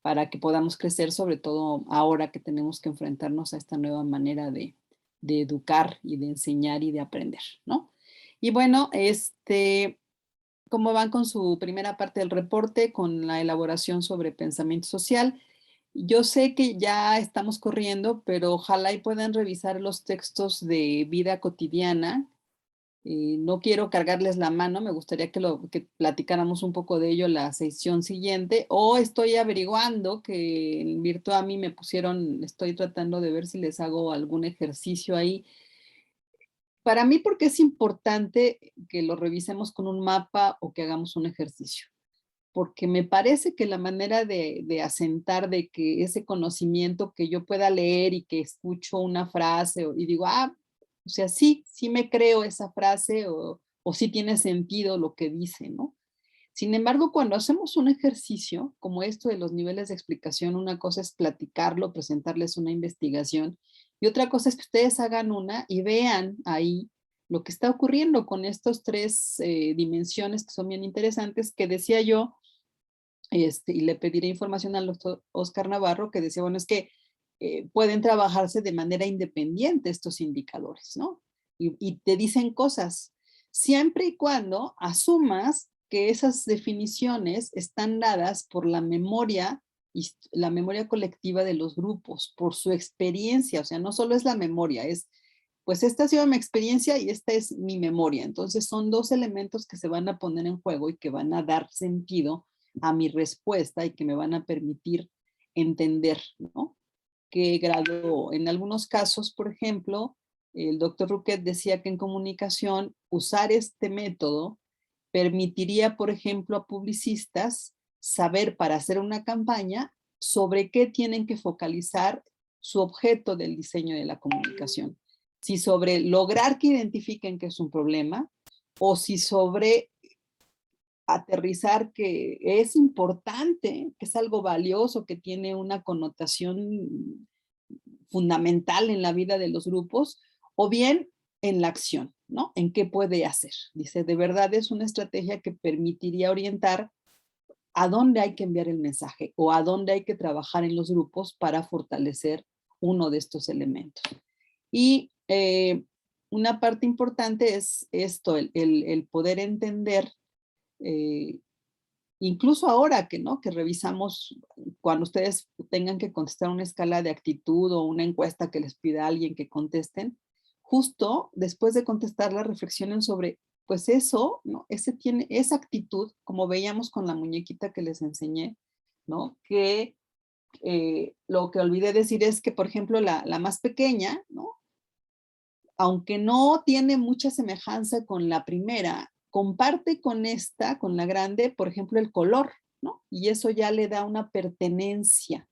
para que podamos crecer, sobre todo ahora que tenemos que enfrentarnos a esta nueva manera de educar y de enseñar y de aprender, ¿no? Y bueno, ¿cómo van con su primera parte del reporte, con la elaboración sobre pensamiento social? Yo sé que ya estamos corriendo, pero ojalá y puedan revisar los textos de vida cotidiana. No quiero cargarles la mano, me gustaría que platicáramos un poco de ello la sesión siguiente, o estoy averiguando que en Virtuami me pusieron, estoy tratando de ver si les hago algún ejercicio ahí. Para mí, porque es importante que lo revisemos con un mapa o que hagamos un ejercicio, porque me parece que la manera de asentar de que ese conocimiento que yo pueda leer y que escucho una frase y digo, o sea, sí me creo esa frase o sí tiene sentido lo que dice, ¿no? Sin embargo, cuando hacemos un ejercicio como esto de los niveles de explicación, una cosa es platicarlo, presentarles una investigación, y otra cosa es que ustedes hagan una y vean ahí lo que está ocurriendo con estos tres dimensiones que son bien interesantes, que decía yo, y le pediré información al doctor Oscar Navarro, que decía, bueno, es que pueden trabajarse de manera independiente estos indicadores, ¿no? Y te dicen cosas, siempre y cuando asumas que esas definiciones están dadas por la memoria colectiva de los grupos, por su experiencia, o sea, no solo es la memoria, pues esta ha sido mi experiencia y esta es mi memoria. Entonces son dos elementos que se van a poner en juego y que van a dar sentido a mi respuesta y que me van a permitir entender, ¿no? Qué grado, en algunos casos, por ejemplo, el doctor Ruquet decía que en comunicación usar este método permitiría, por ejemplo, a publicistas saber para hacer una campaña sobre qué tienen que focalizar su objeto del diseño de la comunicación. Si sobre lograr que identifiquen que es un problema o si sobre aterrizar que es importante, que es algo valioso, que tiene una connotación fundamental en la vida de los grupos, o bien en la acción, ¿no? En qué puede hacer. Dice, de verdad es una estrategia que permitiría orientar a dónde hay que enviar el mensaje o a dónde hay que trabajar en los grupos para fortalecer uno de estos elementos. Y una parte importante es esto, el poder entender, incluso ahora que, ¿no? Que revisamos, cuando ustedes tengan que contestar una escala de actitud o una encuesta que les pida a alguien que contesten, justo después de contestarla reflexionen sobre, pues eso, ¿no? Esa actitud, como veíamos con la muñequita que les enseñé, ¿no? Que lo que olvidé decir es que, por ejemplo, la más pequeña, ¿no? Aunque no tiene mucha semejanza con la primera, comparte con esta, con la grande, por ejemplo, el color, ¿no? Y eso ya le da una pertenencia.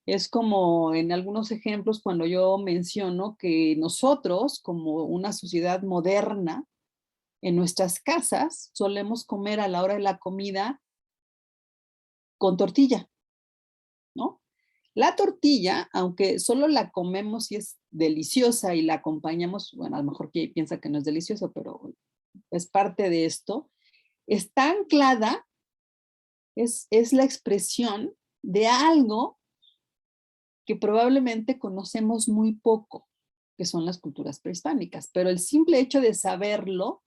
Es como en algunos ejemplos cuando yo menciono que nosotros, como una sociedad moderna, en nuestras casas solemos comer a la hora de la comida con tortilla, ¿no? La tortilla, aunque solo la comemos y es deliciosa y la acompañamos, bueno, a lo mejor piensa que no es delicioso, pero es parte de esto, está anclada, es la expresión de algo que probablemente conocemos muy poco, que son las culturas prehispánicas, pero el simple hecho de saberlo,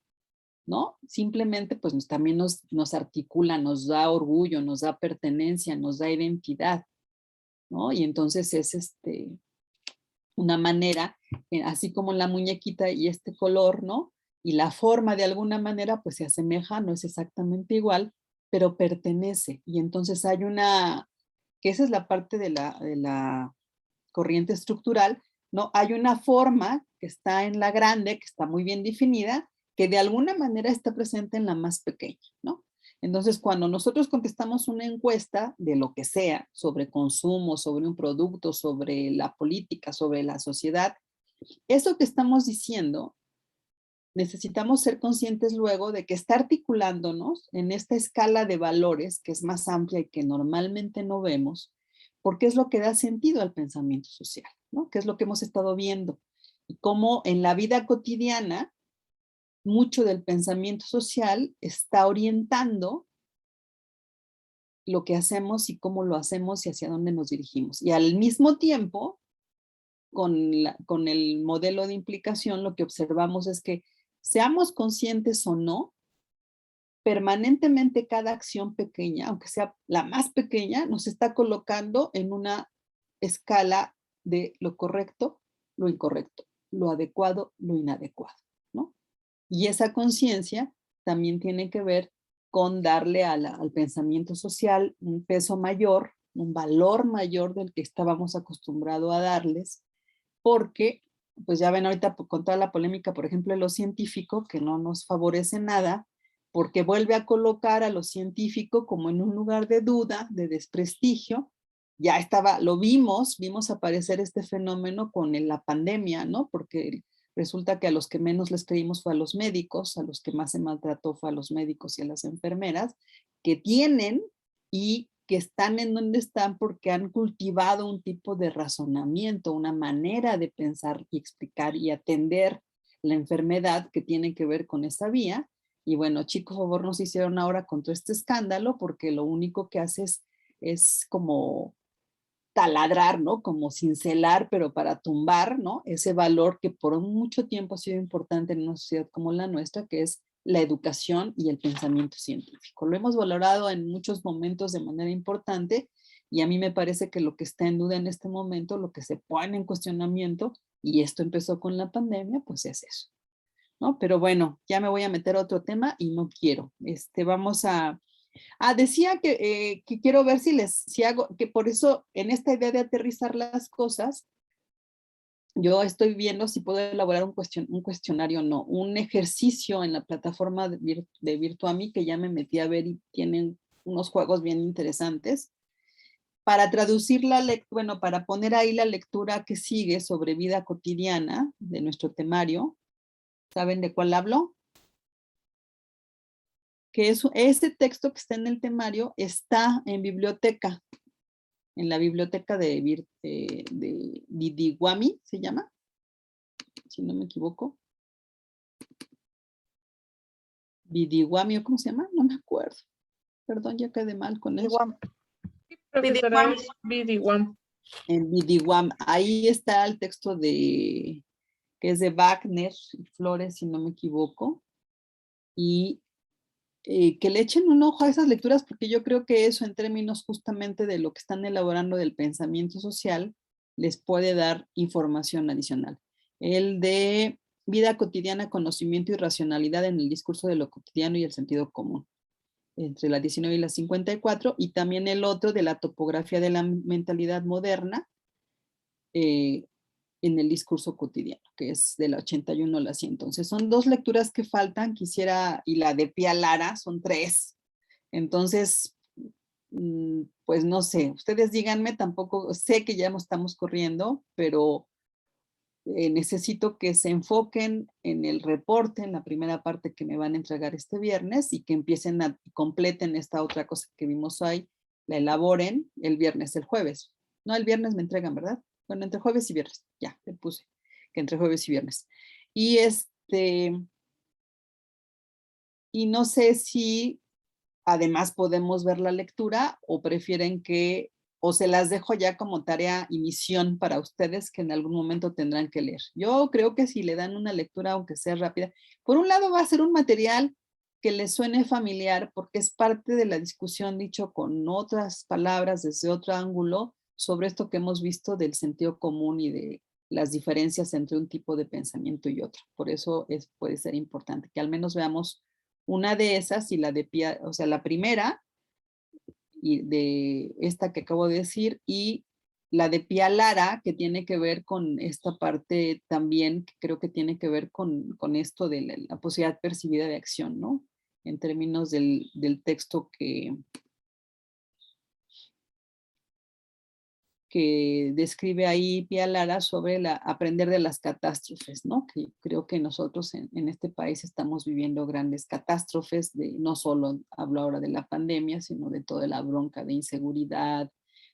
¿no? Simplemente pues también nos articula, nos da orgullo, nos da pertenencia, nos da identidad, ¿no? Y entonces es una manera, así como la muñequita y este color, ¿no? Y la forma de alguna manera pues se asemeja, no es exactamente igual, pero pertenece. Y entonces hay que esa es la parte de la corriente estructural, ¿no? Hay una forma que está en la grande, que está muy bien definida, que de alguna manera está presente en la más pequeña, ¿no? Entonces, cuando nosotros contestamos una encuesta de lo que sea, sobre consumo, sobre un producto, sobre la política, sobre la sociedad, eso que estamos diciendo, necesitamos ser conscientes luego de que está articulándonos en esta escala de valores que es más amplia y que normalmente no vemos, porque es lo que da sentido al pensamiento social, ¿no? Que es lo que hemos estado viendo. Y cómo en la vida cotidiana, mucho del pensamiento social está orientando lo que hacemos y cómo lo hacemos y hacia dónde nos dirigimos. Y al mismo tiempo, con el modelo de implicación, lo que observamos es que seamos conscientes o no, permanentemente cada acción pequeña, aunque sea la más pequeña, nos está colocando en una escala de lo correcto, lo incorrecto, lo adecuado, lo inadecuado, ¿no? Y esa conciencia también tiene que ver con darle al pensamiento social un peso mayor, un valor mayor del que estábamos acostumbrados a darles, porque, pues ya ven ahorita con toda la polémica, por ejemplo, de lo científico, que no nos favorece nada, porque vuelve a colocar a lo científico como en un lugar de duda, de desprestigio. Ya estaba, lo vimos aparecer este fenómeno con la pandemia, ¿no? Porque resulta que a los que menos les creímos fue a los médicos, a los que más se maltrató fue a los médicos y a las enfermeras, que tienen y que están en donde están porque han cultivado un tipo de razonamiento, una manera de pensar y explicar y atender la enfermedad que tiene que ver con esa vía. Y bueno, chicos, por favor, nos hicieron ahora con todo este escándalo porque lo único que hace es como taladrar, ¿no? Como cincelar, pero para tumbar, ¿no? Ese valor que por mucho tiempo ha sido importante en una sociedad como la nuestra, que es la educación y el pensamiento científico. Lo hemos valorado en muchos momentos de manera importante y a mí me parece que lo que está en duda en este momento, lo que se pone en cuestionamiento, y esto empezó con la pandemia, pues es eso, ¿no? Pero bueno, ya me voy a meter a otro tema y no quiero. Vamos a... decía que quiero ver si hago, que por eso en esta idea de aterrizar las cosas, yo estoy viendo si puedo elaborar un cuestionario o no, un ejercicio en la plataforma de Virtuami que ya me metí a ver y tienen unos juegos bien interesantes para traducir bueno, para poner ahí la lectura que sigue sobre vida cotidiana de nuestro temario. ¿Saben de cuál hablo? Que ese texto que está en el temario está en biblioteca, en la biblioteca de Vidiwami, se llama, si no me equivoco. Vidiwami, ¿o cómo se llama? No me acuerdo. Perdón, ya quedé mal con eso. Profesora, En Vidiwam, ahí está el texto que es de Wagner y Flores, si no me equivoco. Y que le echen un ojo a esas lecturas, porque yo creo que eso en términos justamente de lo que están elaborando del pensamiento social, les puede dar información adicional. El de vida cotidiana, conocimiento y racionalidad en el discurso de lo cotidiano y el sentido común, entre la 19 y la 54, y también el otro de la topografía de la mentalidad moderna, en el discurso cotidiano, que es de la 81 a la 100. Entonces, son dos lecturas que faltan, quisiera, y la de Pia Lara, son 3. Entonces, pues no sé, ustedes díganme, tampoco, sé que ya no estamos corriendo, pero necesito que se enfoquen en el reporte, en la primera parte que me van a entregar este viernes y que empiecen a completen esta otra cosa que vimos hoy, la elaboren el jueves. No, el viernes me entregan, ¿verdad? Bueno, entre jueves y viernes, ya, le puse que entre jueves y viernes. Y no sé si además podemos ver la lectura o prefieren o se las dejo ya como tarea y misión para ustedes que en algún momento tendrán que leer. Yo creo que si le dan una lectura, aunque sea rápida, por un lado va a ser un material que les suene familiar porque es parte de la discusión dicho con otras palabras desde otro ángulo sobre esto que hemos visto del sentido común y de las diferencias entre un tipo de pensamiento y otro. Por eso puede ser importante que al menos veamos una de esas y la de Pia, o sea, la primera y de esta que acabo de decir y la de Pia Lara, que tiene que ver con esta parte también, que creo que tiene que ver con esto de la posibilidad percibida de acción, ¿no? En términos del texto que describe ahí Pia Lara sobre aprender de las catástrofes, ¿no? Que creo que nosotros en este país estamos viviendo grandes catástrofes, no solo hablo ahora de la pandemia, sino de toda la bronca de inseguridad,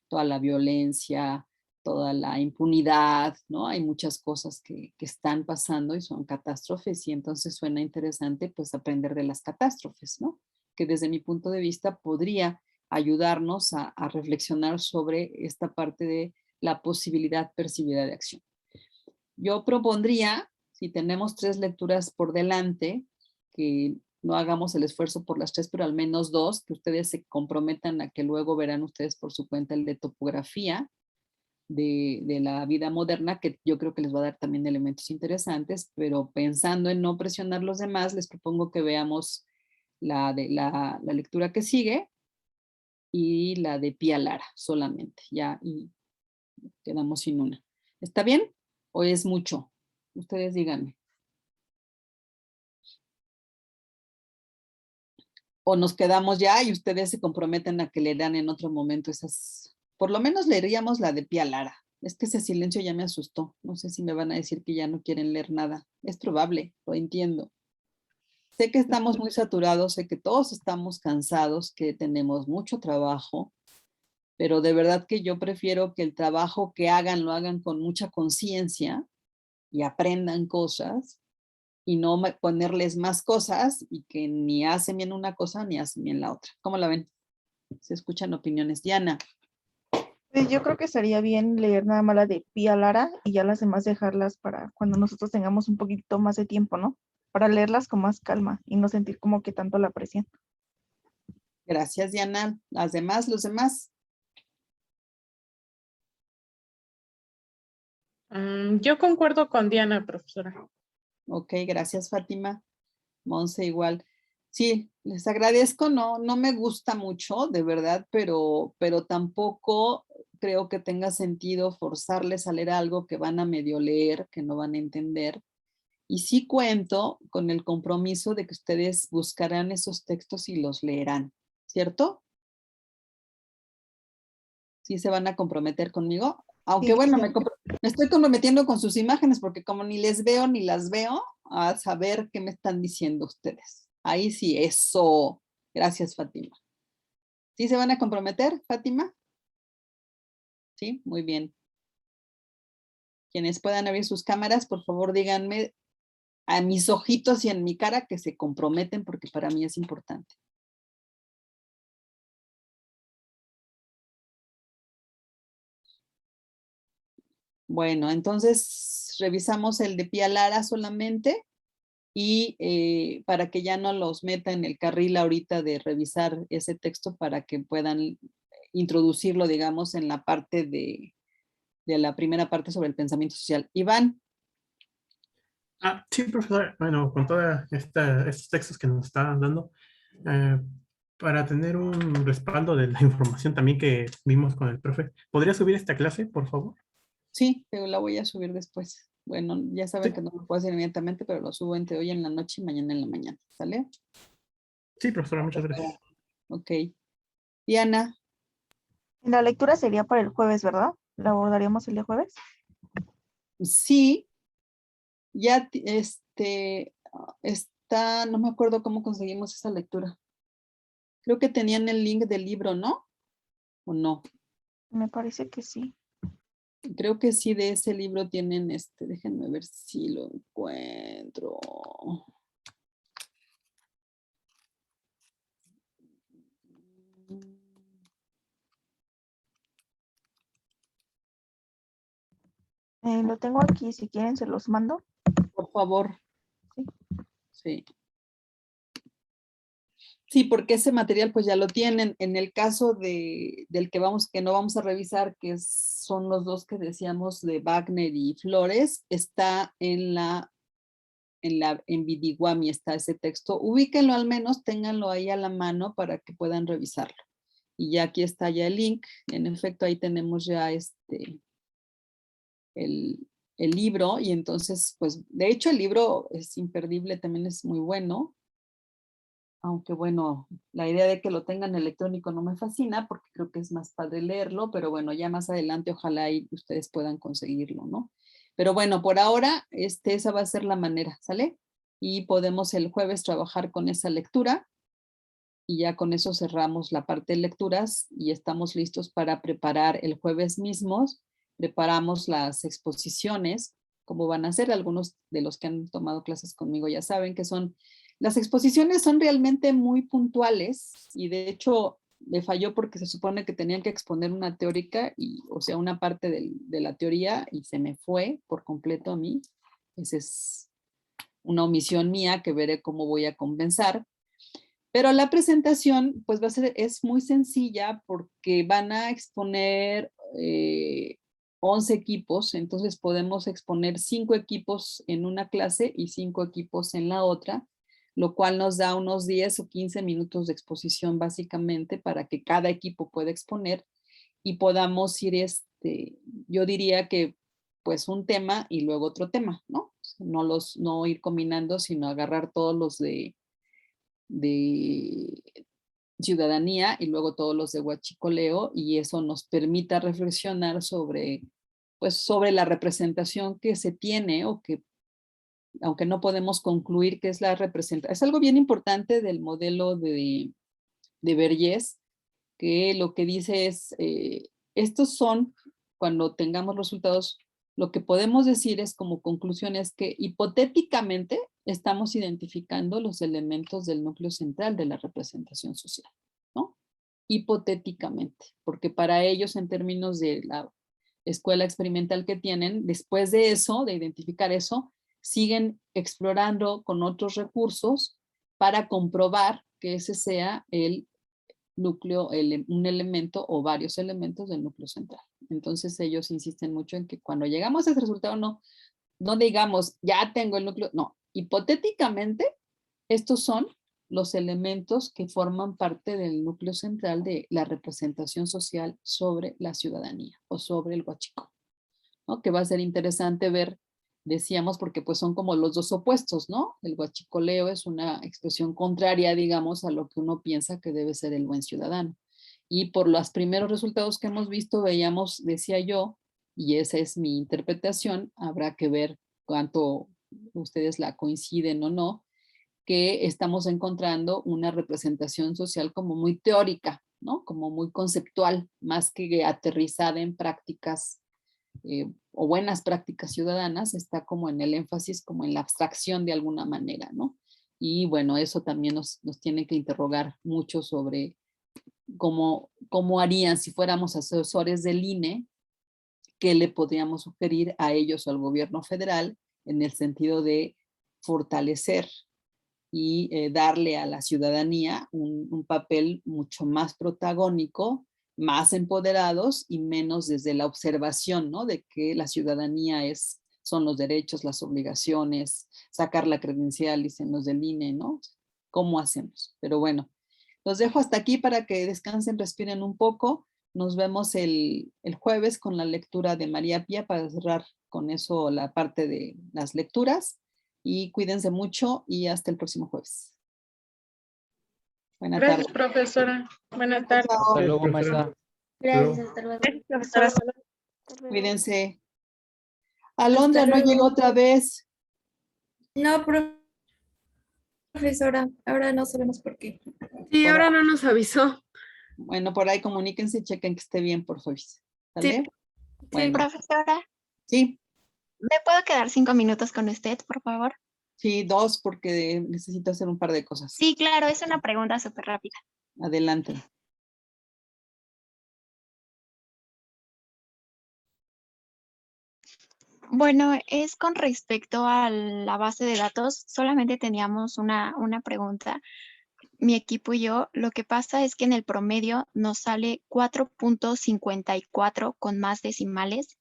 toda la violencia, toda la impunidad, ¿no? Hay muchas cosas que están pasando y son catástrofes y entonces suena interesante pues aprender de las catástrofes, ¿no? Que desde mi punto de vista podría ayudarnos a reflexionar sobre esta parte de la posibilidad percibida de acción. Yo propondría, si tenemos 3 lecturas por delante, que no hagamos el esfuerzo por las 3, pero al menos 2, que ustedes se comprometan a que luego verán ustedes por su cuenta el de topografía de la vida moderna, que yo creo que les va a dar también elementos interesantes, pero pensando en no presionar los demás, les propongo que veamos la lectura que sigue y la de Pía Lara solamente, ya, y quedamos sin una. ¿Está bien? ¿O es mucho? Ustedes díganme. O nos quedamos ya y ustedes se comprometen a que leerán en otro momento esas. Por lo menos leeríamos la de Pía Lara. Es que ese silencio ya me asustó. No sé si me van a decir que ya no quieren leer nada. Es probable, lo entiendo. Sé que estamos muy saturados, sé que todos estamos cansados, que tenemos mucho trabajo, pero de verdad que yo prefiero que el trabajo que hagan lo hagan con mucha conciencia y aprendan cosas y no ponerles más cosas y que ni hacen bien una cosa ni hacen bien la otra. ¿Cómo la ven? Se escuchan opiniones. Diana. Pues yo creo que estaría bien leer nada más la de Pía Lara y ya las demás dejarlas para cuando nosotros tengamos un poquito más de tiempo, ¿no? Para leerlas con más calma y no sentir como que tanto la presión. Gracias, Diana. Las demás, los demás. Yo concuerdo con Diana, profesora. Ok, gracias, Fátima. Monse igual. Sí, les agradezco, no me gusta mucho, de verdad, pero tampoco creo que tenga sentido forzarles a leer algo que van a medio leer, que no van a entender. Y sí cuento con el compromiso de que ustedes buscarán esos textos y los leerán, ¿cierto? ¿Sí se van a comprometer conmigo? Aunque Sí, bueno, sí. me estoy comprometiendo con sus imágenes porque como ni les veo ni las veo, a saber qué me están diciendo ustedes. Ahí sí, eso. Gracias, Fátima. ¿Sí se van a comprometer, Fátima? Sí, muy bien. Quienes puedan abrir sus cámaras, por favor díganme a mis ojitos y en mi cara que se comprometen porque para mí es importante. Bueno, entonces revisamos el de Pía Lara solamente y para que ya no los meta en el carril ahorita de revisar ese texto para que puedan introducirlo, digamos, en la parte de la primera parte sobre el pensamiento social. Iván. Sí, profesora. Bueno, con todos estos textos que nos está dando, eh, para tener un respaldo de la información también que vimos con el profe, ¿podría subir esta clase, por favor? Sí, pero la voy a subir después. Bueno, ya saben Sí, que no lo puedo hacer inmediatamente, pero lo subo entre hoy en la noche y mañana en la mañana. ¿Sale? sí, profesora, muchas gracias. Ok. Diana. La lectura sería para el jueves, ¿verdad? ¿La abordaríamos el día jueves? Sí, ya está, no me acuerdo cómo conseguimos esa lectura. Creo que tenían el link del libro, ¿no? ¿O no? Me parece que sí. Creo que sí, de ese libro tienen déjenme ver si lo encuentro. Lo tengo aquí, si quieren se los mando. Por favor. Sí. Sí. Sí, porque ese material pues ya lo tienen. En el caso del que no vamos a revisar, que son los dos que decíamos de Wagner y Flores, está en Vidiguami está ese texto. Ubíquenlo al menos, ténganlo ahí a la mano para que puedan revisarlo. Y ya aquí está ya el link. En efecto, ahí tenemos ya el libro y entonces, pues, de hecho el libro es imperdible, también es muy bueno. Aunque bueno, la idea de que lo tengan electrónico no me fascina porque creo que es más padre leerlo, pero bueno, ya más adelante ojalá ahí ustedes puedan conseguirlo, ¿no? Pero bueno, por ahora esa va a ser la manera, ¿sale? Y podemos el jueves trabajar con esa lectura y ya con eso cerramos la parte de lecturas y estamos listos para preparar el jueves mismos. Preparamos las exposiciones, como van a ser. Algunos de los que han tomado clases conmigo ya saben que las exposiciones son realmente muy puntuales y de hecho me falló porque se supone que tenían que exponer una teórica, o sea, una parte de la teoría y se me fue por completo a mí. Esa es una omisión mía que veré cómo voy a compensar. Pero la presentación pues es muy sencilla porque van a exponer 11 equipos, entonces podemos exponer 5 equipos en una clase y 5 equipos en la otra, lo cual nos da unos 10 o 15 minutos de exposición básicamente para que cada equipo pueda exponer y podamos ir, yo diría que pues un tema y luego otro tema, ¿no? No ir combinando, sino agarrar todos los de ciudadanía y luego todos los de huachicoleo, y eso nos permita reflexionar sobre la representación que se tiene, o que aunque no podemos concluir qué es la representación. Es algo bien importante del modelo de Vergés, que lo que dice es, estos son, cuando tengamos resultados, lo que podemos decir es como conclusión es que hipotéticamente estamos identificando los elementos del núcleo central de la representación social, ¿no? Hipotéticamente, porque para ellos en términos de la escuela experimental que tienen, después de eso, de identificar eso, siguen explorando con otros recursos para comprobar que ese sea el núcleo, un elemento o varios elementos del núcleo central. Entonces ellos insisten mucho en que cuando llegamos a ese resultado no digamos, ya tengo el núcleo, no, hipotéticamente estos son los elementos que forman parte del núcleo central de la representación social sobre la ciudadanía o sobre el huachico, ¿no? Que va a ser interesante ver, decíamos, porque pues son como los dos opuestos, ¿no? El huachicoleo es una expresión contraria, digamos, a lo que uno piensa que debe ser el buen ciudadano. Y por los primeros resultados que hemos visto, veíamos, decía yo, y esa es mi interpretación, habrá que ver cuánto ustedes la coinciden o no, que estamos encontrando una representación social como muy teórica, ¿no? Como muy conceptual, más que aterrizada en prácticas o buenas prácticas ciudadanas, está como en el énfasis, como en la abstracción de alguna manera, ¿no? Y bueno, eso también nos tiene que interrogar mucho sobre cómo harían si fuéramos asesores del INE, qué le podríamos sugerir a ellos o al gobierno federal en el sentido de fortalecer y darle a la ciudadanía un papel mucho más protagónico, más empoderados y menos desde la observación, ¿no? De que la ciudadanía son los derechos, las obligaciones, sacar la credencial, dicen los del INE, ¿no? ¿Cómo hacemos? Pero bueno, los dejo hasta aquí para que descansen, respiren un poco. Nos vemos el jueves con la lectura de María Pía para cerrar con eso la parte de las lecturas. Y cuídense mucho y hasta el próximo jueves. Buenas tardes. Gracias, profesora. Buenas tardes. Hasta luego, maestra. Gracias, hasta luego. Profesora. Cuídense. Alondra no llegó otra vez. No, profesora, ahora no sabemos por qué. Sí, ahora no nos avisó. Bueno, por ahí comuníquense y chequen que esté bien, por favor. ¿Sale? Sí. Bueno, Profesora, sí, ¿me puedo quedar 5 minutos con usted, por favor? sí, 2 porque necesito hacer un par de cosas. Sí, claro, es una pregunta súper rápida. Adelante. Bueno, es con respecto a la base de datos. Solamente teníamos una pregunta. Mi equipo y yo, lo que pasa es que en el promedio nos sale 4.54 con más decimales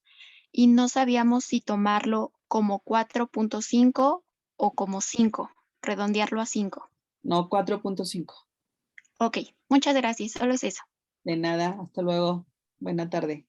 y no sabíamos si tomarlo como 4.5 o como 5, redondearlo a 5. No, 4.5. Ok, muchas gracias, solo es eso. De nada, hasta luego. Buena tarde.